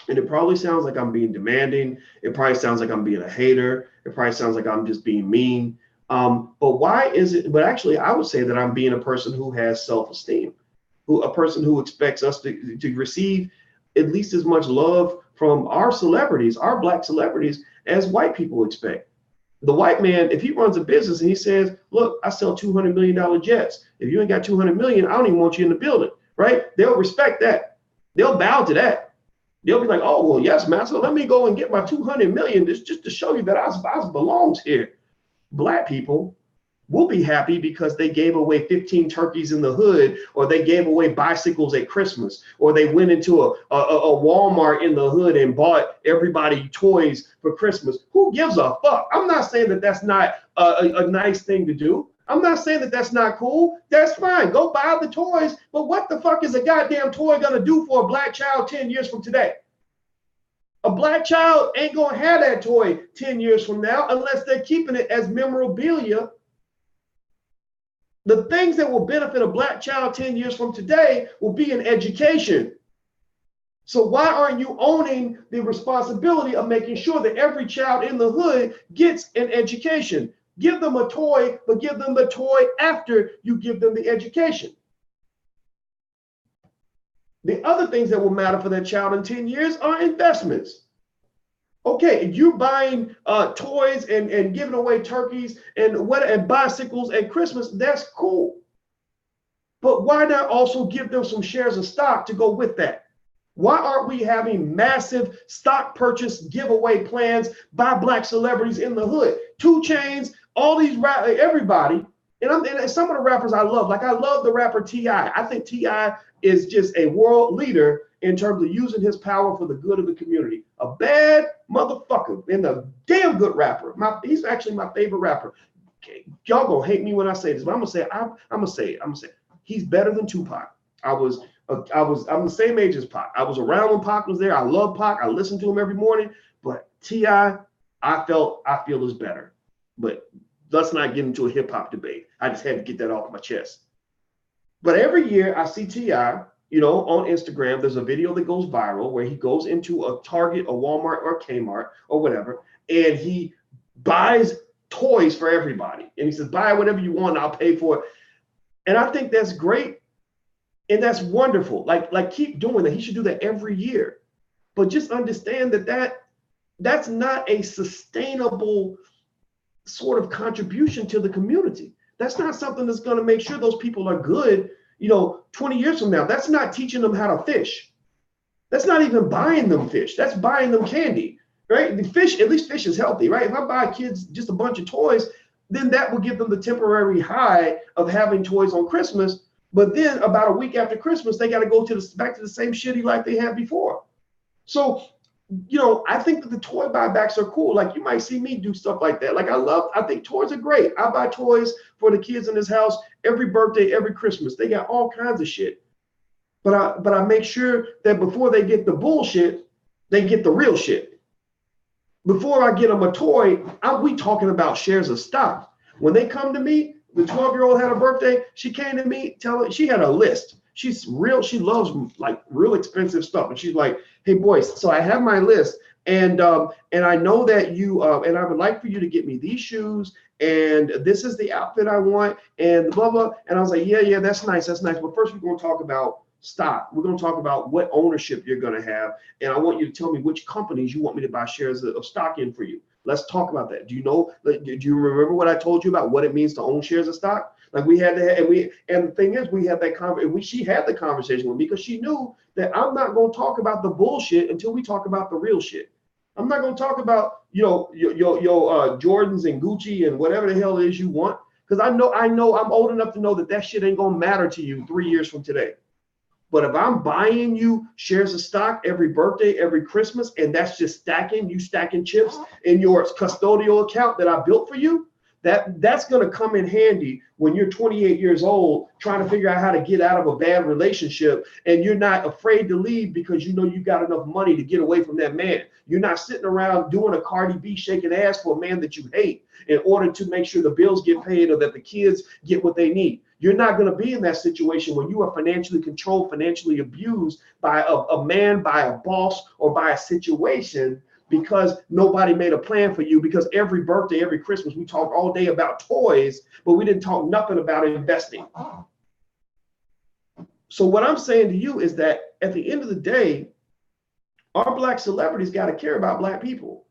And it probably sounds like I'm being demanding. It probably sounds like I'm being a hater. It probably sounds like I'm just being mean. But why is it? But actually, I would say that I'm being a person who has self-esteem, a person who expects us to receive at least as much love from our celebrities, our black celebrities, as white people expect. The white man, if he runs a business and he says, look, I sell $200 million jets. If you ain't got 200 million, I don't even want you in the building, right? They'll respect that. They'll bow to that. They'll be like, oh, well, yes, master, let me go and get my 200 million just to show you that I belongs here. Black people, We'll be happy because they gave away 15 turkeys in the hood, or they gave away bicycles at Christmas, or they went into a Walmart in the hood and bought everybody toys for Christmas. Who gives a fuck? I'm not saying that that's not a nice thing to do. I'm not saying that that's not cool. That's fine. Go buy the toys. But what the fuck is a goddamn toy going to do for a black child 10 years from today? A black child ain't going to have that toy 10 years from now unless they're keeping it as memorabilia. The things that will benefit a black child 10 years from today will be in education. So why aren't you owning the responsibility of making sure that every child in the hood gets an education? Give them a toy, but give them the toy after you give them the education. The other things that will matter for that child in 10 years are investments. Okay, if you're buying toys and giving away turkeys and bicycles at Christmas, that's cool. But why not also give them some shares of stock to go with that? Why aren't we having massive stock purchase giveaway plans by black celebrities in the hood? 2 Chainz, all these everybody, and some of the rappers I love. Like I love the rapper T.I. I think T.I. is just a world leader in terms of using his power for the good of the community. A bad motherfucker and a damn good rapper. He's actually my favorite rapper. Okay, y'all gonna hate me when I say this, but I'm gonna say it. He's better than Tupac. I'm the same age as Pac. I was around when Pac was there. I love Pac. I listen to him every morning. But T.I., I feel is better. But let's not get into a hip hop debate. I just had to get that off my chest. But every year I see T.I., on Instagram, there's a video that goes viral where he goes into a Target, a Walmart, or a Kmart, or whatever, and he buys toys for everybody. And he says, buy whatever you want, I'll pay for it. And I think that's great. And that's wonderful. Like keep doing that. He should do that every year. But just understand that's not a sustainable sort of contribution to the community. That's not something that's going to make sure those people are good 20 years from now. That's not teaching them how to fish. That's not even buying them fish. That's buying them candy, right? The fish, at least fish is healthy, right? If I buy kids just a bunch of toys, then that will give them the temporary high of having toys on Christmas. But then about a week after Christmas, they got to go back to the same shitty life they had before. So, I think that the toy buybacks are cool. Like you might see me do stuff like that. Like I think toys are great. I buy toys for the kids in this house every birthday, every Christmas. They got all kinds of shit. But I make sure that before they get the bullshit, they get the real shit. Before I get them a toy, we talking about shares of stock. When they come to me, the 12-year-old had a birthday. She came to me, she had a list. She loves like real expensive stuff. And she's like, hey, Boyce, so I have my list. And I know that you, and I would like for you to get me these shoes. And this is the outfit I want. And blah, blah. And I was like, yeah, that's nice. That's nice. But first, we're going to talk about stock. We're going to talk about what ownership you're going to have. And I want you to tell me which companies you want me to buy shares of stock in for you. Let's talk about that. Do you remember what I told you about what it means to own shares of stock? Like we had to, and the thing is, we had that she had the conversation with me because she knew that I'm not going to talk about the bullshit until we talk about the real shit. I'm not going to talk about, your Jordans and Gucci and whatever the hell it is you want. Because I know I'm old enough to know that shit ain't going to matter to you 3 years from today. But if I'm buying you shares of stock every birthday, every Christmas, and that's just stacking chips in your custodial account that I built for you, that's going to come in handy when you're 28 years old trying to figure out how to get out of a bad relationship, and you're not afraid to leave because you got enough money to get away from that man. You're not sitting around doing a Cardi B shaking ass for a man that you hate in order to make sure the bills get paid or that the kids get what they need. You're not going to be in that situation where you are financially controlled, financially abused by a man, by a boss, or by a situation because nobody made a plan for you. Because every birthday, every Christmas, we talk all day about toys, but we didn't talk nothing about investing. So what I'm saying to you is that at the end of the day, our black celebrities got to care about black people.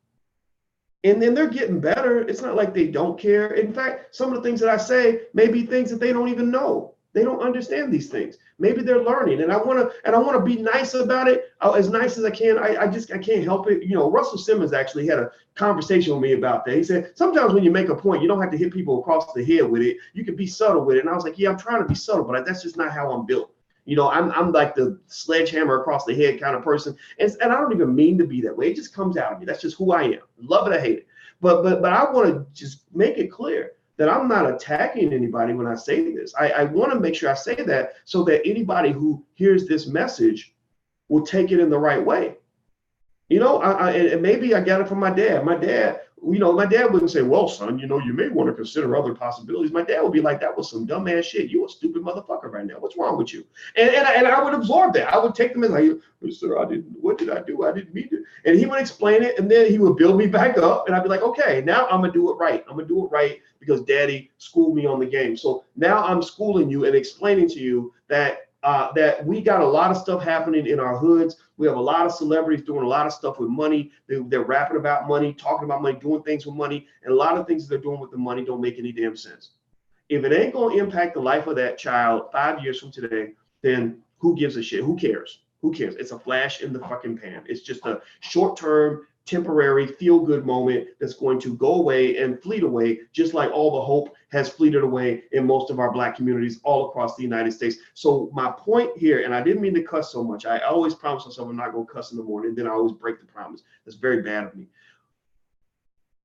And then they're getting better. It's not like they don't care. In fact, some of the things that I say may be things that they don't even know. They don't understand these things. Maybe they're learning, and I want to be nice about it, as nice as I can. I can't help it. You know, Russell Simmons actually had a conversation with me about that. He said, sometimes when you make a point, you don't have to hit people across the head with it. You can be subtle with it. And I was like, yeah, I'm trying to be subtle, but that's just not how I'm built. You know, I'm like the sledgehammer across the head kind of person. And I don't even mean to be that way. It just comes out of me. That's just who I am. Love it or hate it. But I want to just make it clear that I'm not attacking anybody when I say this. I want to make sure I say that so that anybody who hears this message will take it in the right way. You know, and maybe I got it from my dad. My dad wouldn't say, well, son, you know, you may want to consider other possibilities. My dad would be like, that was some dumbass shit. You a stupid motherfucker right now. What's wrong with you? And I would absorb that. I would take them as like, sir, what did I do? I didn't mean to. And he would explain it, and then he would build me back up, and I'd be like, okay, now I'm gonna do it right. I'm gonna do it right because daddy schooled me on the game. So now I'm schooling you and explaining to you that that we got a lot of stuff happening in our hoods. We have a lot of celebrities doing a lot of stuff with money. They're rapping about money, talking about money, doing things with money. And a lot of things they're doing with the money don't make any damn sense. If it ain't going to impact the life of that child 5 years from today, then who gives a shit? Who cares? Who cares? It's a flash in the fucking pan. It's just a short-term, temporary feel-good moment that's going to go away and fleet away, just like all the hope has fleeted away in most of our Black communities all across the United States. So my point here, and I didn't mean to cuss so much. I always promise myself I'm not going to cuss in the morning. Then I always break the promise. That's very bad of me.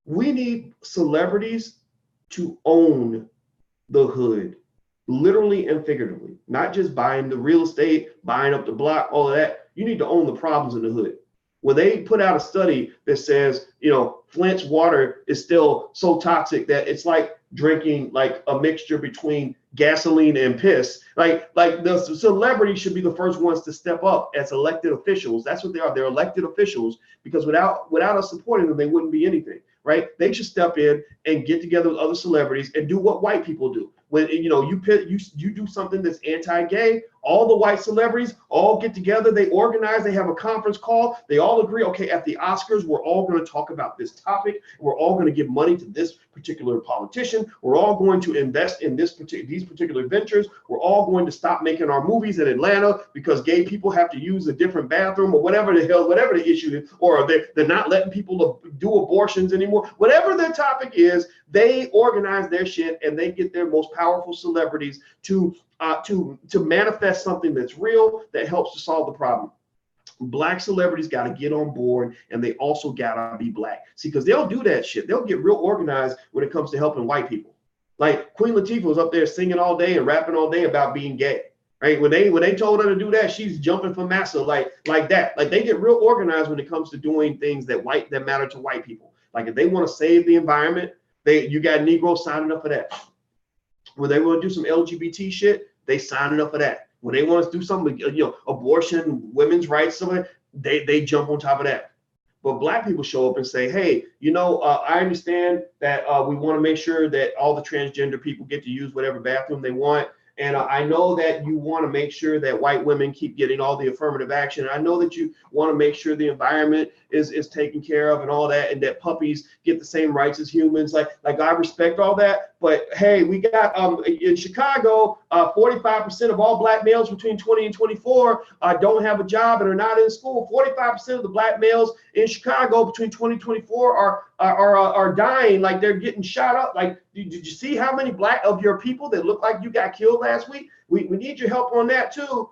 We need celebrities to own the hood, literally and figuratively, not just buying the real estate, buying up the block, all of that. You need to own the problems in the hood. When they put out a study that says, you know, Flint's water is still so toxic that it's like drinking like a mixture between gasoline and piss, like the celebrities should be the first ones to step up as elected officials. That's what they are. They're elected officials, because without us supporting them, they wouldn't be anything, right? They should step in and get together with other celebrities and do what white people do. When, you know, you do something that's anti-gay, all the white celebrities all get together, they organize, they have a conference call, they all agree, okay, at the Oscars, we're all going to talk about this topic, we're all going to give money to this particular politician, we're all going to invest in these particular ventures, we're all going to stop making our movies in Atlanta because gay people have to use a different bathroom, or whatever the issue is, or they're not letting people do abortions anymore. Whatever their topic is, they organize their shit and they get their most powerful celebrities to manifest something that's real, that helps to solve the problem. Black celebrities got to get on board, and they also got to be Black. See, because they'll do that shit. They'll get real organized when it comes to helping white people. Like Queen Latifah was up there singing all day and rapping all day about being gay. Right? When they told her to do that, she's jumping for massa like that. Like they get real organized when it comes to doing things that matter to white people. Like if they want to save the environment, you got Negroes signing up for that. When they want to do some LGBT shit, they signing up for that. When they want to do something, you know, abortion, women's rights, something, they jump on top of that. But Black people show up and say, hey, you know, I understand that we want to make sure that all the transgender people get to use whatever bathroom they want. And I know that you want to make sure that white women keep getting all the affirmative action. I know that you want to make sure the environment is taken care of and all that, and that puppies get the same rights as humans. Like I respect all that. But hey, we got in Chicago, 45% of all Black males between 20 and 24 don't have a job and are not in school. 45% of the Black males in Chicago between 20 and 24 are dying, like they're getting shot up. Like, did you see how many Black of your people that look like you got killed last week? We need your help on that too.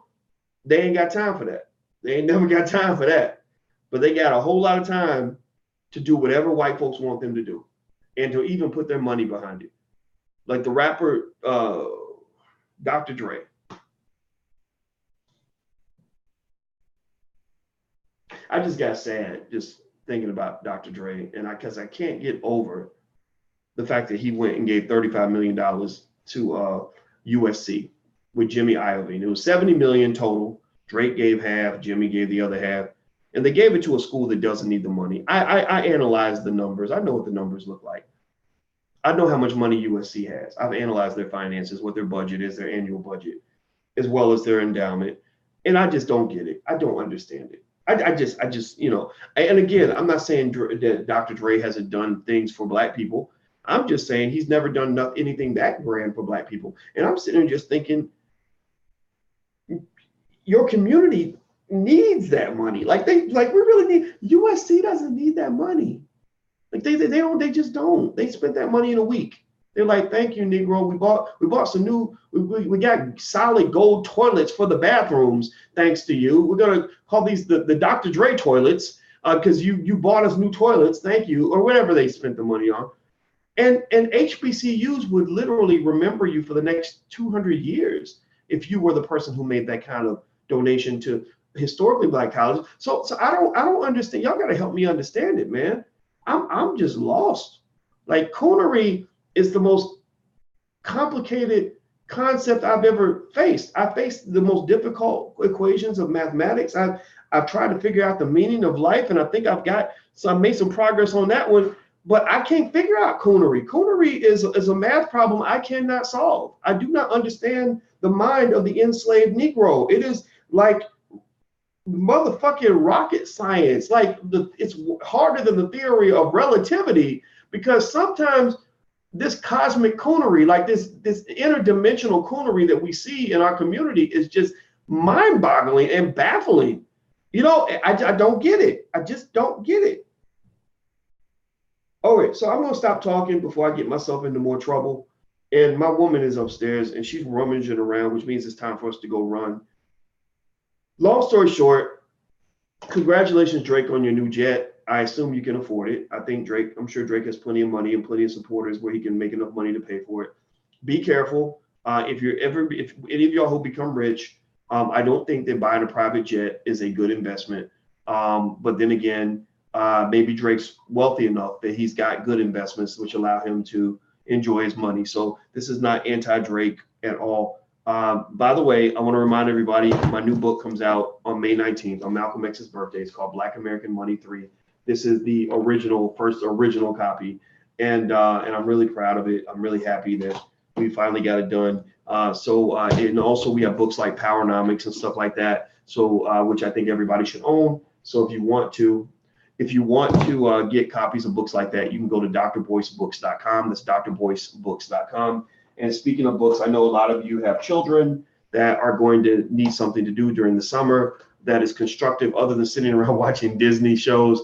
They ain't got time for that. They ain't never got time for that. But they got a whole lot of time to do whatever white folks want them to do, and to even put their money behind it. Like the rapper Dr. Dre. I just got sad just thinking about Dr. Dre, and because I can't get over the fact that he went and gave $35 million to USC with Jimmy Iovine. It was $70 million total. Drake gave half, Jimmy gave the other half, and they gave it to a school that doesn't need the money. I analyzed the numbers. I know what the numbers look like. I know how much money USC has. I've analyzed their finances, what their budget is, their annual budget, as well as their endowment. And I just don't get it. I don't understand it. I just, you know, and again, I'm not saying that Dr. Dre hasn't done things for Black people. I'm just saying he's never done anything that grand for Black people. And I'm sitting there just thinking, your community needs that money. Like we really need, USC doesn't need that money. Like they just don't. They spent that money in a week. They're like, thank you, Negro. We bought some new, we got solid gold toilets for the bathrooms, thanks to you. We're gonna call these the Dr. Dre toilets, because you bought us new toilets, thank you, or whatever they spent the money on. And HBCUs would literally remember you for the next 200 years if you were the person who made that kind of donation to historically Black colleges. So I don't understand. Y'all gotta help me understand it, man. I'm just lost. Like, coonery is the most complicated concept I've ever faced. I faced the most difficult equations of mathematics. I've tried to figure out the meaning of life, and I think I made some progress on that one, but I can't figure out coonery. Coonery is a math problem I cannot solve. I do not understand the mind of the enslaved Negro. It is like motherfucking rocket science. Like, it's harder than the theory of relativity, because sometimes this cosmic coonery, like this interdimensional coonery that we see in our community, is just mind-boggling and baffling. You know, I don't get it. I just don't get it. All right, so I'm gonna stop talking before I get myself into more trouble. And my woman is upstairs and she's rummaging around, which means it's time for us to go run. Long story short, congratulations, Drake, on your new jet. I assume you can afford it. I'm sure Drake has plenty of money and plenty of supporters where he can make enough money to pay for it. Be careful. If any of y'all who become rich, I don't think that buying a private jet is a good investment. But then again, maybe Drake's wealthy enough that he's got good investments which allow him to enjoy his money. So this is not anti-Drake at all. By the way, I want to remind everybody, my new book comes out on May 19th on Malcolm X's birthday. It's called Black American Money 3. This is the first original copy. And I'm really proud of it. I'm really happy that we finally got it done. And also we have books like Powernomics and stuff like that. So, which I think everybody should own. So if you want to get copies of books like that, you can go to drboycebooks.com. That's drboycebooks.com. And speaking of books, I know a lot of you have children that are going to need something to do during the summer that is constructive other than sitting around watching Disney shows.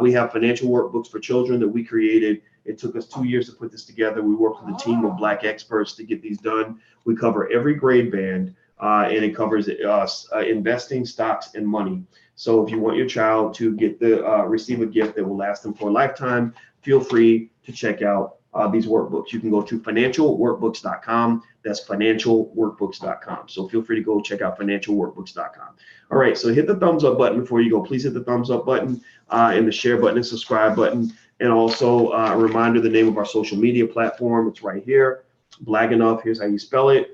We have financial workbooks for children that we created. It took us 2 years to put this together. We worked with a team of Black experts to get these done. We cover every grade band, and it covers investing, stocks, and money. So if you want your child to get receive a gift that will last them for a lifetime, feel free to check out these workbooks. You can go to financialworkbooks.com. That's financialworkbooks.com. So feel free to go check out financialworkbooks.com. All right, so hit the thumbs up button before you go. Please hit the thumbs up button and the share button and subscribe button. And also a reminder, the name of our social media platform, it's right here. Black Enough, here's how you spell it.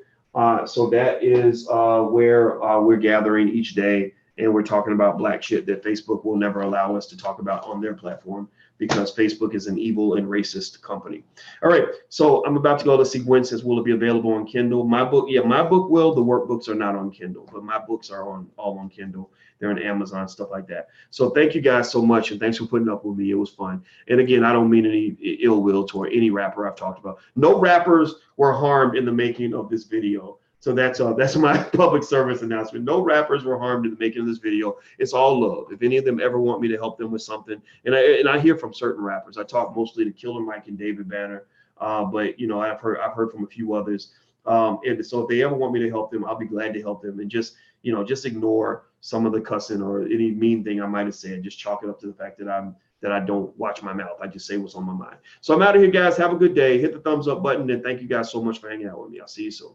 So that is where we're gathering each day, and we're talking about Black shit that Facebook will never allow us to talk about on their platform, because Facebook is an evil and racist company. All right, so I'm about to go. Let's see, Gwen says, will it be available on Kindle? My book will. The workbooks are not on Kindle, but my books are all on Kindle. They're on Amazon, stuff like that. So thank you guys so much, and thanks for putting up with me. It was fun. And again, I don't mean any ill will toward any rapper I've talked about. No rappers were harmed in the making of this video. So that's my public service announcement. No rappers were harmed in the making of this video. It's all love. If any of them ever want me to help them with something, and I hear from certain rappers. I talk mostly to Killer Mike and David Banner, but you know, I've heard from a few others. And so if they ever want me to help them, I'll be glad to help them. And just ignore some of the cussing or any mean thing I might have said. Just chalk it up to the fact that I don't watch my mouth. I just say what's on my mind. So I'm out of here, guys. Have a good day. Hit the thumbs up button, and thank you guys so much for hanging out with me. I'll see you soon.